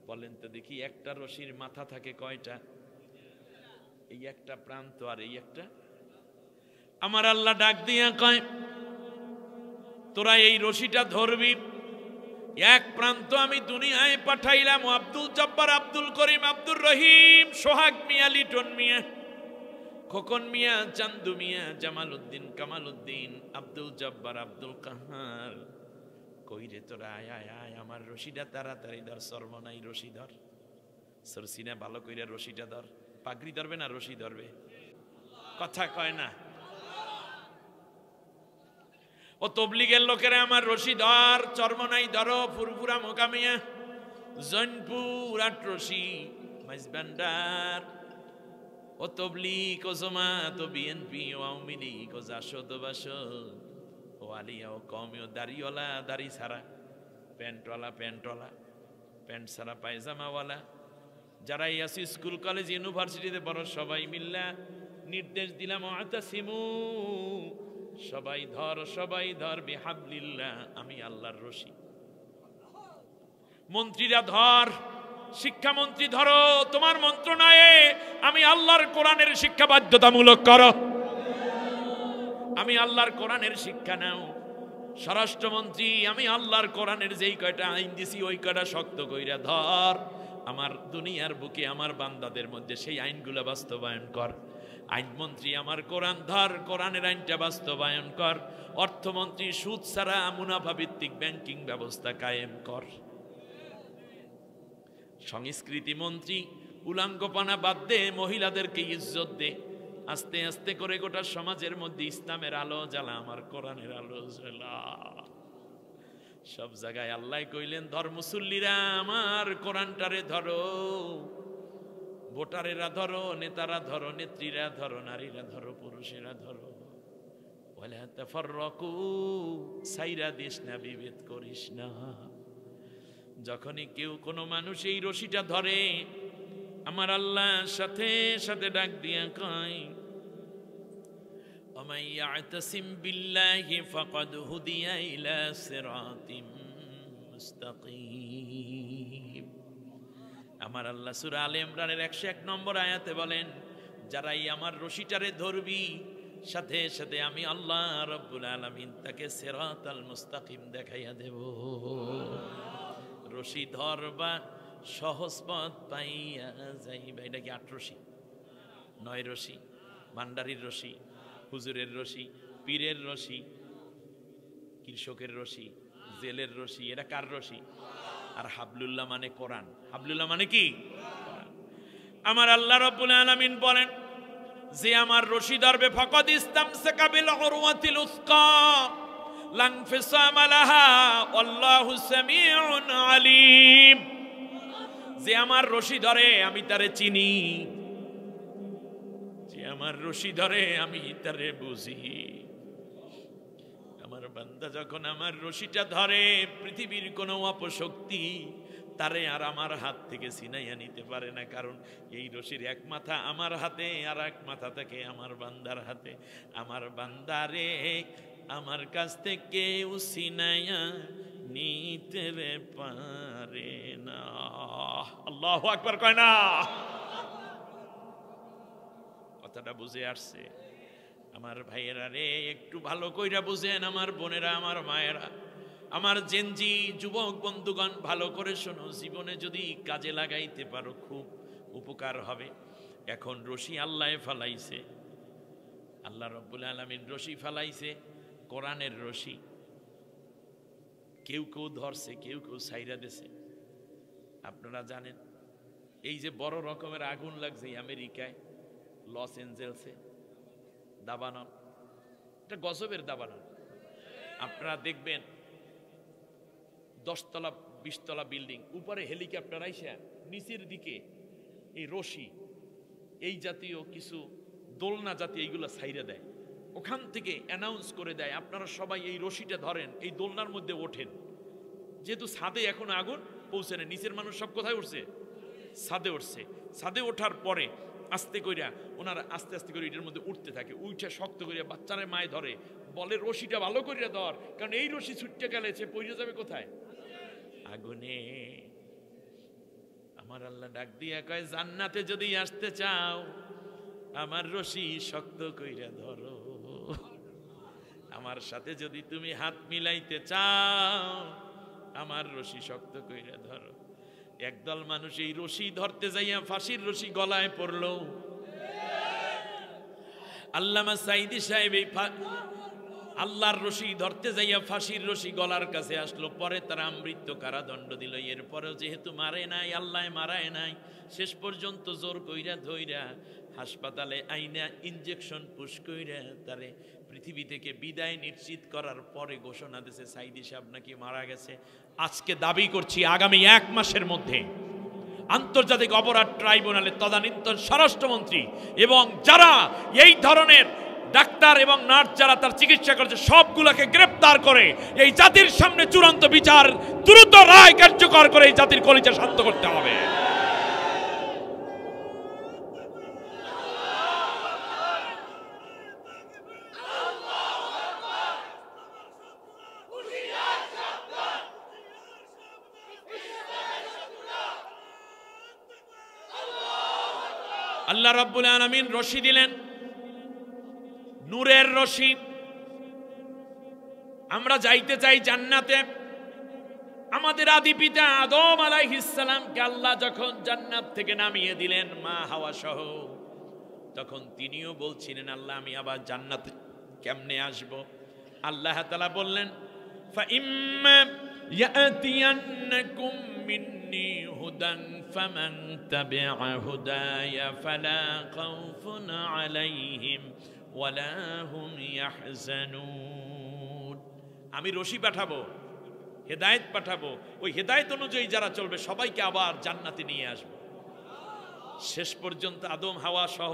বলেন তো দেখি, একটা রশির মাথা থাকে কয়টা? এই একটা প্রান্ত আর এই একটা। আমার আল্লাহ ডাক দিয়া কয়, তোরা এই রশিটা ধরবি। এক প্রান্ত আমি দুনিয়ায় পাঠাইলাম আব্দুল জব্বার, আব্দুল করিম, আব্দুর রহিম, সোহাগ মিয়া, লিটন মিয়া, খোকন মিয়া, চান্দু মিয়া, জামাল উদ্দিন, কামাল উদ্দিন, আব্দুল জব্বার, আব্দুল কাহার। কইরে তোরা আয় আয় আয়, আমার রশিটা তাড়াতাড়ি ধর। সর্বনাই রশি ধর, সরসিনা ভালো কইরা রশিটা ধর। পাগড়ি ধরবে না রশি ধরবে? কথা কয় না। ও তবলিগের লোকেরা আমার রশি ধর, চরমনাই ধরো, ফুরফুরা, মোকামিয়া, জৈনপুর, আটরশি, মাইজবান্ডার, ও তবলিগ, ও জামাত, ও বিএনপি, ও আওয়ামী লীগ, ও জাসদ, ও বাসদ, ও আলিয়া, ও কওমি, ও দাড়িওয়ালা, দাড়ি ছাড়া, প্যান্টওয়ালা, প্যান্টওয়ালা, প্যান্ট ছাড়া পায়জামাওয়ালা, যারাই আছে স্কুল কলেজ ইউনিভার্সিটিতে বড়, সবাই মিল্লা নির্দেশ দিলাম, ওয়াতাসিমু, সবাই ধর, সবাই ধর, বিহাবলিল্লাহ, আমি আল্লাহর রশি। মন্ত্রীরা ধর, শিক্ষামন্ত্রী ধরো, তোমার মন্ত্রণালয়ে আমি আল্লাহর কোরআনের শিক্ষা বাধ্যতামূলক করো। আমি আল্লাহর কোরআনের শিক্ষা নাও। স্বরাষ্ট্রমন্ত্রী, আমি আল্লাহর কোরআনের যেই কয়টা আইন দিছি ওই কয়টা শক্ত কইরা ধর। আমার দুনিয়ার বুকে আমার বান্দাদের মধ্যে সেই আইনগুলো বাস্তবায়ন কর। আইনমন্ত্রী, আমার কোরআন ধর, কোরআনের আইনটা বাস্তবায়ন কর। অর্থমন্ত্রী, সুদ ছাড়া মুনাফা ভিত্তিক ব্যাংকিং ব্যবস্থা কায়েম কর। সংস্কৃতি মন্ত্রী, উলাঙ্গপানা বাদ দে, মহিলাদেরকে ইজ্জত দে। আস্তে আস্তে করে গোটা সমাজের মধ্যে ইসলামের আলো জ্বালা, আমার কোরআনের আলো জ্বালা। সব জায়গায় আল্লাহ কইলেন, ধর মুসল্লিরা, আমার কোরআনটারে ধরো। ভোটারেরা ধরো, নেতারা ধরো, নেত্রীরা ধরো, নারীরা ধরো, পুরুষেরা ধরো। ওয়ালা তাফাররাকু, সাইরা দিস না, বিভেদ করিস না। যখনই কেউ কোনো মানুষ এই রশিটা ধরে, আমার আল্লাহ সাথে সাথে ডাক দিয়া কয়, ওমাই ইয়াতাসিম বিল্লাহি ফাকাদ হুদিয়া ইলা সিরাতিম মুস্তাকিম। আমার আল্লাহ সূরা আলে ইমরানের 101 নম্বর আয়াতে বলেন, যারাই আমার রশিটারে ধরবি, সাথে সাথে আমি আল্লাহ রাব্বুল আলামিন তাকে সিরাতাল মুস্তাকিম দেখাইয়া দেব। রশি ধরবা, সহজ পথ পাইয়া যাইবা। এটা কি 8 রশি? 9 রশি? ভান্ডারির রশি, হুজুরের রশি, পীরের রশি, কৃষকের রশি, জেলের রশি। এটা কার রশি? আর হাবলুল্লাহ মানে কোরআন। হাবলুল্লাহ মানে কি? আমার আল্লাহ রাব্বুল আলামিন বলেন, যে আমার রশি ধরবে, ফাকাদ ইসতামসাকা বিল উরওয়াতিল উসকা লা ইনফিসামা লাহা আল্লাহু সামিউন আলিম। যে আমার রশি ধরে আমি তারে চিনি, যে আমার রশি ধরে আমি তারে বুঝি। আমার বান্দা যখন আমার রশিটা ধরে, পৃথিবীর কোনো অপশক্তি তারে আর আমার হাত থেকে ছিনাইয়া নিতে পারে না। কারণ এই রশির এক মাথা আমার হাতে, আর এক মাথা থাকে আমার বান্দার হাতে। আমার বান্দারে আমার কাছ থেকে ছিনাইয়া নিতে পারে না। আল্লাহু আকবার কয় না? কথাটা বুঝে আসছে? আমার ভাইয়েরা রে, একটু ভালো কইরা বুঝেন, আমার বোনেরা, আমার মায়েরা, আমার জেনজি যুবক বন্ধুগণ, ভালো করে শোনো। জীবনে যদি কাজে লাগাইতে পারো খুব উপকার হবে। এখন রশি আল্লাহ ফালাইছে, আল্লাহ রব্বুল আলামিন রশি ফালাইছে, কোরআনের রশি। কেউ কেউ ধরছে, কেউ কেউ ছাইরা দিছে। আপনারা জানেন এই যে বড় রকমের আগুন লাগছে আমেরিকায়, লস এঞ্জেলসে, দাবানল, এটা গজবের দাবানল। আপনারা দেখবেন 10 তলা 20 তলা বিল্ডিং, উপরে হেলিকপ্টার আইসা নিচের দিকে এই রশি, এই জাতীয় কিছু দোলনা জাতীয় এইগুলো ছাইরা দেয়, ওখান থেকে অ্যানাউন্স করে দেয় আপনারা সবাই এই রশিটা ধরেন, এই দোলনার মধ্যে ওঠেন। যেহেতু ছাদে এখন আগুন পৌঁছে না, নিচের মানুষ সব কোথায় উঠছে? ছাদে উঠছে। ছাদে ওঠার পরে আস্তে কইরা ওনারা আস্তে আস্তে করে এটার মধ্যে উঠতে থাকে, উঠে শক্ত করিয়া বাচ্চারে মায়ে ধরে, বলে রশিটা ভালো করিয়া ধর, কারণ এই রশি ছুটতে গেলে সে পড়ে যাবে কোথায়? আগুনে। আমার আল্লাহ ডাক দিয়া কয়, জান্নাতে যদি আসতে চাও আমার রশি শক্ত কইরা ধরো, আমার সাথে যদি তুমি হাত মিলাইতে চাও আমার রশি শক্ত কইরা ধরো। একদল মানুষ এই রশি ধরতে যাইয়া ফাঁসির রশি গলায় পড়লো। আল্লামা সাইদি সাহেব এই আল্লাহর রশি ধরতে যাইয়া ফাঁসির রশি গলার কাছে আসলো, পরে তারা মৃত্যু কারাদণ্ড দিল। এরপরেও যেহেতু মারে নাই, আল্লাহ মারায় নাই, শেষ পর্যন্ত জোর কইরা ধইরা হাসপাতালে আইনা ইনজেকশন পুশ কইরা তারে পৃথিবী থেকে বিদায় নিশ্চিত করার পরে ঘোষণা দিয়েছে সাইদি সাহেব নাকি মারা গেছে। আজকে দাবি করছি আগামী 1 মাসের মধ্যে আন্তর্জাতিক অপরাধ ট্রাইব্যুনালের তদানীন্তন স্বরাষ্ট্রমন্ত্রী এবং যারা এই ধরনের ডাক্তার এবং নার্স যারা তার চিকিৎসা করছে সবগুলোকে গ্রেফতার করে এই জাতির সামনে চূড়ান্ত বিচার, দ্রুত রায় কার্যকর করে এই জাতির কলিজা শান্ত করতে হবে। আল্লাহ রাব্বুল আলামিন রশি দিলেন, নূরের রশি। আমরা যাইতে চাই জান্নাতে। আমাদের আদি পিতা আদম আলাইহিস সালামকে আল্লাহ যখন জান্নাত থেকে নামিয়ে দিলেন মা হাওয়া সহ, তখন তিনিও বলছিলেন আল্লাহ আমি আবার জান্নাতে কেমনে আসব? আল্লাহ তাআলা বললেন ফাইম্মা ইয়াতিয়ান্নাকুম মিন্নি হুদান ফামান তাবিআ হুদায়া ফালা খাউফুন আলাইহিম ওয়ালা হুম ইয়াহজানুন। আমি রশি পাঠাবো, হেদায়েত পাঠাবো, ওই হেদায়েত অনুযায়ী যারা চলবে সবাইকে আবার জান্নাতে নিয়ে আসবো। শেষ পর্যন্ত আদম হাওয়া সহ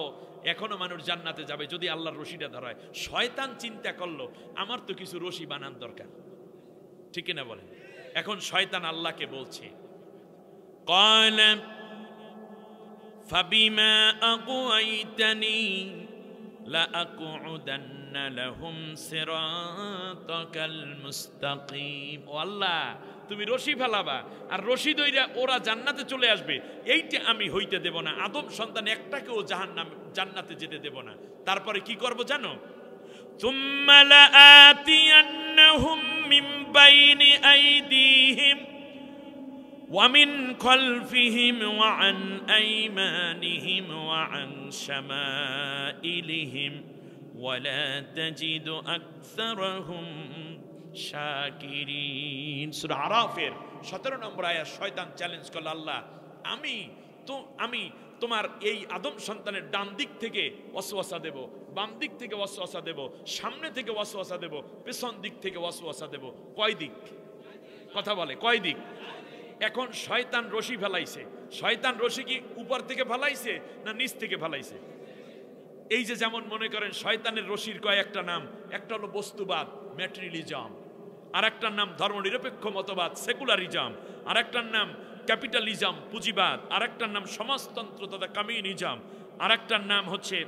এখনো মানুষ জান্নাতে যাবে যদি আল্লাহর রশিটা ধরায়। শয়তান চিন্তা করলো আমার তো কিছু রশি বানান দরকার, ঠিক না বলেন? এখন শয়তান আল্লাহকে বলছে قال فبما أغويتني لأقعدن لهم صراطك المستقيم। ও আল্লাহ তুমি রশি ফেলাবা আর রশি দইরা ওরা জান্নাতে চলে আসবে, এইটা আমি হইতে দেব না। আদম সন্তান একটাকেও জান্নাতে যেতে দেব না। তারপরে কি করব জানো? ثم لآتينهم من بين أيديهم ومن خلفهم وعن أيمانهم وعن شمائلهم ولا تجد أكثرهم শাকিরিন। সূরা আরাফের 17 নম্বর আয়াত। শয়তান চ্যালেঞ্জ করল আল্লাহ আমি তোমার এই আদম সন্তানের ডান দিক থেকে ওয়াসওয়াসা দেব, বাম দিক থেকে ওয়াসওয়াসা দেব, সামনে থেকে ওয়াসওয়াসা দেব, পেছন দিক থেকে ওয়াসওয়াসা দেব। কয় দিক? কথা বলে কয় দিক? এখন শয়তান রশি ফেলাইছে। শয়তান রশি কি উপর থেকে ফেলাইছে না নিচ থেকে ফেলাইছে? এই যে যেমন মনে করেন শয়তানের রশির কয়েকটা নাম, একটা হলো বস্তুবাদ ম্যাটেরিয়ালিজম, আর একটার নাম ধর্মনিরপেক্ষ মতবাদ সেকুলারিজম, আর একটার নাম ক্যাপিটালিজম পুঁজিবাদ, আর একটার নাম সমাজতন্ত্র তথা কমিউনিজম, আর একটার নাম হচ্ছে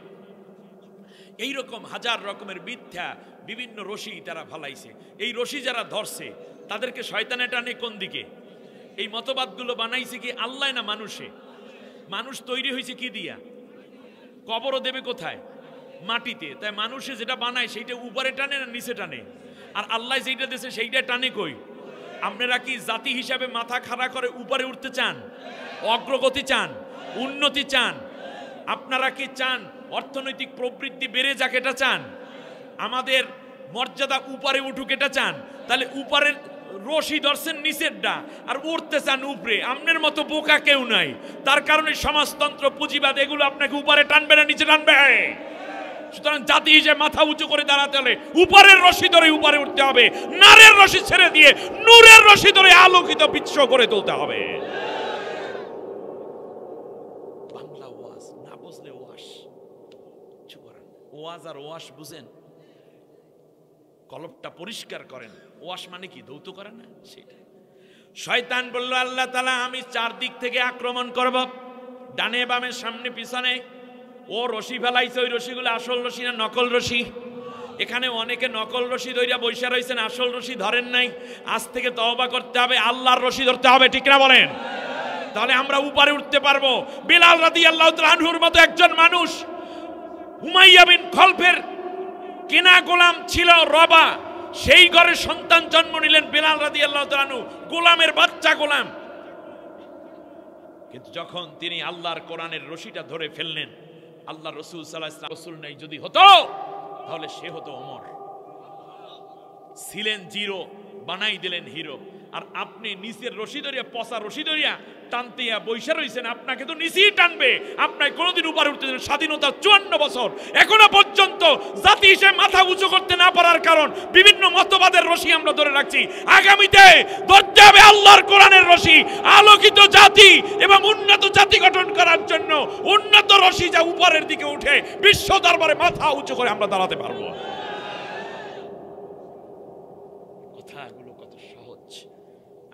এইরকম হাজার রকমের মিথ্যা বিভিন্ন রশি তারা ফেলাইছে। এই রশি যারা ধরছে তাদেরকে শয়তানে টানে কোন দিকে? এই মতবাদগুলো বানাইছে কি আল্লাহ না মানুষে? মানুষ তৈরি হয়েছে কি দিয়া? কবরও দেবে কোথায়? মাটিতে। তাই মানুষে যেটা বানায় সেইটা উপরে টানে না নিচে টানে? আর আল্লাহ যেটা দিয়েছে সেইটা টানে কই? আপনারা কি জাতি হিসাবে মাথা খাড়া করে উপরে উঠতে চান? অগ্রগতি চান? উন্নতি চান? আপনারা কি চান অর্থনৈতিক প্রবৃদ্ধি বেড়ে যাক? এটা চান? আমাদের মর্যাদা উপরে উঠুক এটা চান? তাহলে উপরের রশি ধরছেন নিচেরটা আর উঠতে চান উপরে। আপনার মতো বোকা কেউ নাই। তার কারণে সমাজতন্ত্র, পুঁজিবাদ এগুলো আপনাকে উপরে টানবে না নিচে টানবে। সুতরাং জাতি হিসেবে মাথা উঁচু করে দাঁড়াতে হলে উপরের রশি ধরে উপরে উঠতে হবে, নারের রশি ছেড়ে দিয়ে নূরের রশি ধরে আলোকিত বিশ্ব করে তুলতে হবে। বাংলা ওয়াজ না বুঝলে ওয়াশ করেন, ওয়াজ আর ওয়াশ বুঝেন, কলবটা পরিষ্কার করেন। ওয়াশ মানে কি? দৌত করেন না সেটা। শয়তান বলল আল্লাহ তাআলা আমি চারদিক থেকে আক্রমণ করব, ডানে বামে সামনে পিছনে। ও রশি ফেলাইছে, ওই রশিগুলো আসল রশি না নকল রশি? এখানে অনেকে নকল রশি ধইরা বৈশা রয়েছেন, আসল রশি ধরেন নাই। আজ থেকে তওবা করতে হবে, আল্লাহর রশি ধরতে হবে, ঠিক না বলেন? তাহলে আমরা উপরে উঠতে পারবো। বিলাল রাদিয়াল্লাহু তাআলা আনহুর মতো একজন মানুষ, উমাইয়া বিন খলফের কেনা গোলাম ছিল রবা, সেই ঘরে সন্তান জন্ম নিলেন বিলাল রাদিয়াল্লাহু তাআলা আনহু, গোলামের বাচ্চা গোলাম। কিন্তু যখন তিনি আল্লাহর কোরআনের রশিটা ধরে ফেললেন, আল্লাহ রাসূল সাল্লাল্লাহু আলাইহি ওয়াসাল্লাম রাসূল নাই যদি হতো তাহলে সে হতো ওমর। ছিলেন জিরো, বানাই দিলেন হিরো। আর আপনি নিচের রশি ধরিয়া, পচা রশি ধরিয়া টানতে বৈশা রয়েছেন, আপনাকে তো নিচেই টানবে। আপনাকে কোনোদিন উপরে উঠতে দেন। স্বাধীনতার 54 বছর এখনো পর্যন্ত জাতি হিসেবে মাথা উঁচু করতে না পারার কারণ বিভিন্ন মতবাদের রশি আমরা ধরে রাখছি। আগামীতে ধরতে হবে আল্লাহর কোরআনের রশি। আলোকিত জাতি এবং উন্নত জাতি গঠন করার জন্য উন্নত রশি যা উপরের দিকে উঠে বিশ্ব দরবারে মাথা উঁচু করে আমরা দাঁড়াতে পারবো। কথাগুলো কত সহজ,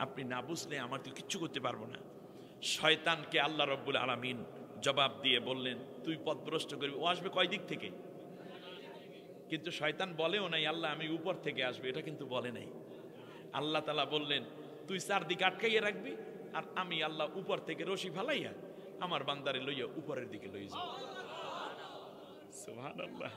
আপনি না বুঝলে আমার তো কিচ্ছু করতে পারবো না। শয়তানকে আল্লাহ রব্বুল আলামিন জবাব দিয়ে বললেন তুই পথভ্রষ্ট করবি। ও আসবে কয় দিক থেকে? কিন্তু শয়তান বলেও নাই আল্লাহ আমি উপর থেকে আসবে, এটা কিন্তু বলে নাই। আল্লাহ তাআলা বললেন তুই চারদিকে আটকাইয়া রাখবি, আর আমি আল্লাহ উপর থেকে রশি ফালাইয়া আমার বান্দারে লইয়া উপরের দিকে লই যাব। সুবহানাল্লাহ।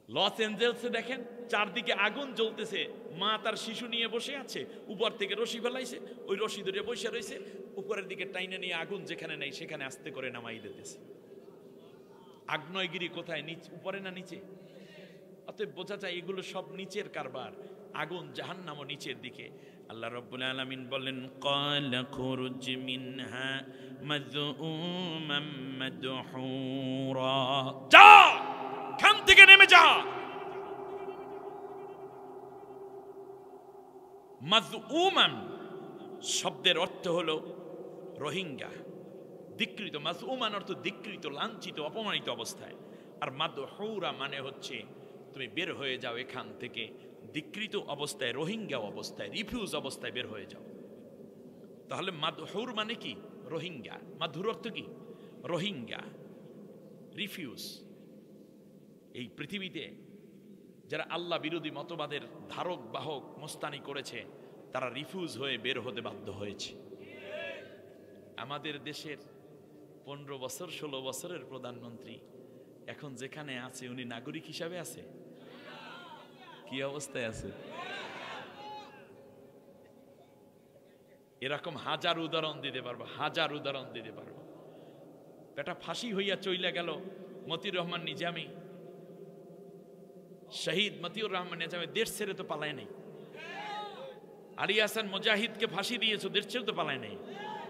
লস এঞ্জেলসে দেখেন চারদিকে আগুন জ্বলতেছে, মা তার শিশু নিয়ে বসে আছে, উপর থেকে রশি ফেলাইছে, ওই রশি ধরে বসে রয়েছে, উপরের দিকে টাইনে নিয়ে আগুন যেখানে নেই সেখানে আস্তে করে নামাই দিতেছে। আগ্নেয়গিরি কোথায়? নিচে, উপরে না নিচে? অতএব বোঝা যায় এগুলো সব নিচের কারবার। আগুন জাহান্নামও নিচের দিকে। আল্লাহ রাব্বুল আলামিন বললেন ক্বালা খুরুজ মিনহা মাযউমান মাদহুরা, যা খান থেকে নেমে যা। মাযউমান শব্দের অর্থ হলো রোহিঙ্গা, ধিক্কৃত। মাযউমান অর্থ ধিক্কৃত, লাঞ্ছিত, অপমানিত অবস্থায়। আর মাদহুরা মানে হচ্ছে তুমি বের হয়ে যাও এখান থেকে ধিক্কৃত অবস্থায়, রোহিঙ্গা অবস্থায়, রিফিউজ অবস্থায় বের হয়ে যাও। তাহলে মাদহুর মানে কি? রোহিঙ্গা। মাদহুর অর্থ কি? রোহিঙ্গা, রিফিউজ। এই পৃথিবীতে যারা আল্লাহ বিরোধী মতবাদের ধারক বাহক মোস্তানি করেছে তারা রিফিউজ হয়ে বের হতে বাধ্য হয়েছে। আমাদের দেশের 15 বছর 16 বছরের প্রধানমন্ত্রী এখন যেখানে আছে উনি নাগরিক হিসাবে আছে? কি অবস্থায় আছে? এরকম হাজার উদাহরণ দিতে পারবো, হাজার উদাহরণ দিতে পারবো। বেটা ফাঁসি হইয়া চইলা গেল মতিউর রহমান নিজামী, শহীদ মতিউর রহমান নিজামী, দেশ ছেড়ে তো পালায় নাই। আলী হাসান মুজাহিদকে ফাঁসি দিয়েছো, দেশ ছেড়ে তো পালায় নাই।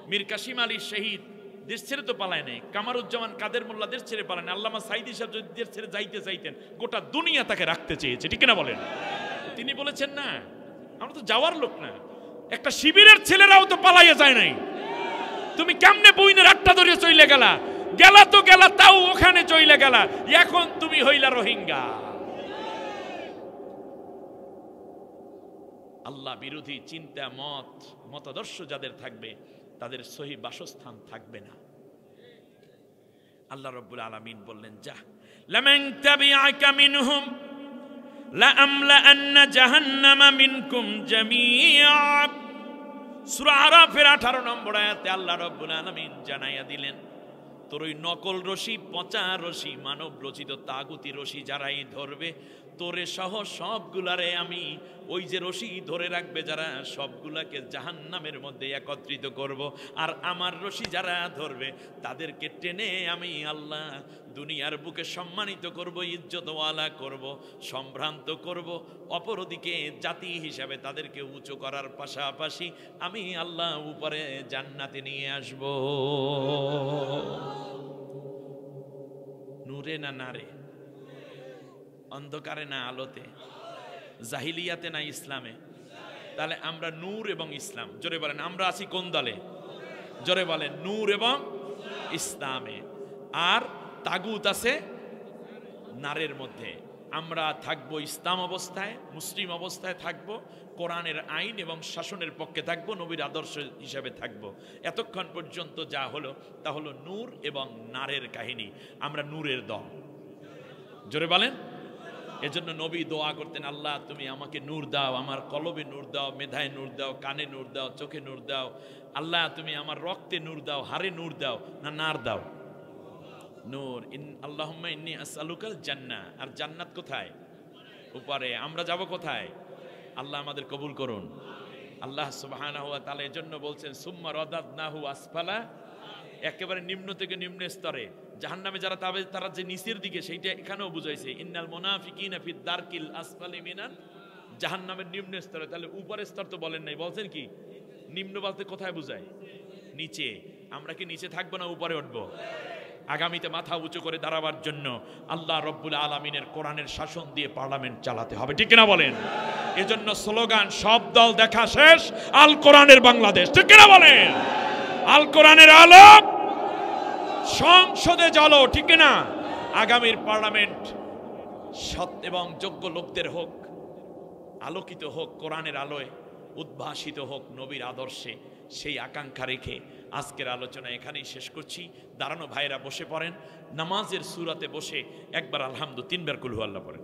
মীর কাসিম আলী শহীদ, দেশ ছেড়ে তো পালায় নাই। কামারুজ্জামান কাদের মোল্লা দেশ ছেড়ে পালায় নাই। আল্লামা সাইদি সাহেব যদি দেশ ছেড়ে যাইতে চাইতেন গোটা দুনিয়া তাকে রাখতে চেয়েছে, ঠিক না বলেন? তিনি বলেছেন না আমরা তো যাওয়ার লোক না। একটা শিবিরের ছেলেরাও তো পালাইয়া যায় নাই। তুমি কেমনে বইনের আটটা ধরে চইলে গেলা? গেলা তো গেলা, তাও ওখানে চইলে গেলা। এখন তুমি হইলা রোহিঙ্গা। আল্লাহ বিরোধী চিন্তা, মতাদর্শ যাদের থাকবে তাদের সহি বাসস্থান থাকবে না। আল্লাহ রাব্বুল আলামিন বললেন যা লামান তাবিআকা মিনহুম লাআমলাআন্না জাহান্নামা মিনকুম জামিআ। সূরা আরাফের 18 নম্বর আয়াতে আল্লাহ রাব্বুল আলামিন জানাইয়া দিলেন তোর ওই নকল রশি, পচা রশি, মানব রচিত তাগুতি রশি যারাই ধরবে, তোরে সহ সবগুলারে আমি, ওই যে রশি ধরে রাখবে যারা, সবগুলাকে জাহান্নামের মধ্যে একত্রিত করব। আর আমার রশি যারা ধরবে তাদেরকে টেনে আমি আল্লাহ দুনিয়ার বুকে সম্মানিত করব, ইজ্জতওয়ালা করব, সম্ভ্রান্ত করব। অপরদিকে জাতি হিসাবে তাদেরকে উঁচু করার পাশাপাশি আমি আল্লাহ উপরে জান্নাতে নিয়ে আসব। নূরে না নারে, অন্ধকারে না আলোতে, জাহিলিয়াতে না ইসলামে? তাহলে আমরা নূর এবং ইসলাম, জোরে বলেন আমরা আছি কোন দলে? জোরে বলেন নূর এবং ইসলামে। আর তাগুত আছে নারের মধ্যে। আমরা থাকবো ইসলাম অবস্থায়, মুসলিম অবস্থায় থাকবো, কোরআনের আইন এবং শাসনের পক্ষে থাকবো, নবীর আদর্শ হিসাবে থাকবো। এতক্ষণ পর্যন্ত যা হলো তা হলো নূর এবং নারের কাহিনী। আমরা নূরের দল, জোরে বলেন। এজন্য নবী দোয়া করতেন, আল্লাহ তুমি আমাকে নূর দাও, আমার কলবে নূর দাও, মেধায় নূর দাও, কানে নূর দাও, চোখে নূর দাও। আল্লাহ তুমি আমার রক্তে নূর দাও, হাড়ে নূর দাও, না নার দাও? নূর। আল্লাহুম্মা ইন্নী আসআলুকাল জান্নাহ। আর জান্নাত কোথায়? উপরে। আমরা যাব কোথায়? আল্লাহ আমাদের কবুল করুন। আল্লাহ সুবহানাহু ওয়া তাআলা এজন্য বলছেন সুম্মা রাদাদনাহু আসফালা, একেবারে নিম্ন থেকে নিম্ন স্তরে। জাহান্নামে যারা তবে তারা যে নিচের দিকে, সেইটা এখানেও বুঝাইছে, ইন্নাল মুনাফিকিনা ফিদ দারকিল আসফালি মিনাল, জাহান্নামের নিম্ন স্তরে। তাহলে উপরের স্তর তো বলেন নাই, বলছেন কি? নিম্ন বলতে কোথায় বুঝায়? নিচে। আমরা কি নিচে থাকবো না উপরে উঠবো? আগামীতে মাথা উঁচু করে দাঁড়াবার জন্য আল্লাহ রব্বুল আলামিনের কোরআনের শাসন দিয়ে পার্লামেন্ট চালাতে হবে, ঠিক কিনা বলেন? এজন্য স্লোগান সব দল দেখা শেষ, আল কোরআনের বাংলাদেশ, ঠিক কিনা বলেন? আল কোরআনের আলো সংসদে জ্বলো, ঠিক কিনা? আগামীর পার্লামেন্ট সৎ এবং যোগ্য লোকদের হোক, আলোকিত হোক কোরআনের আলোয়, উদ্ভাসিত হোক নবীর আদর্শে, সেই আকাঙ্ক্ষা রেখে আজকের আলোচনা এখানেই শেষ করছি। দাঁড়ানো ভাইরা বসে পড়েন, নামাজের সূরাতে বসে একবার আলহামদু, 3 বার কুল হু আল্লাহ পড়েন।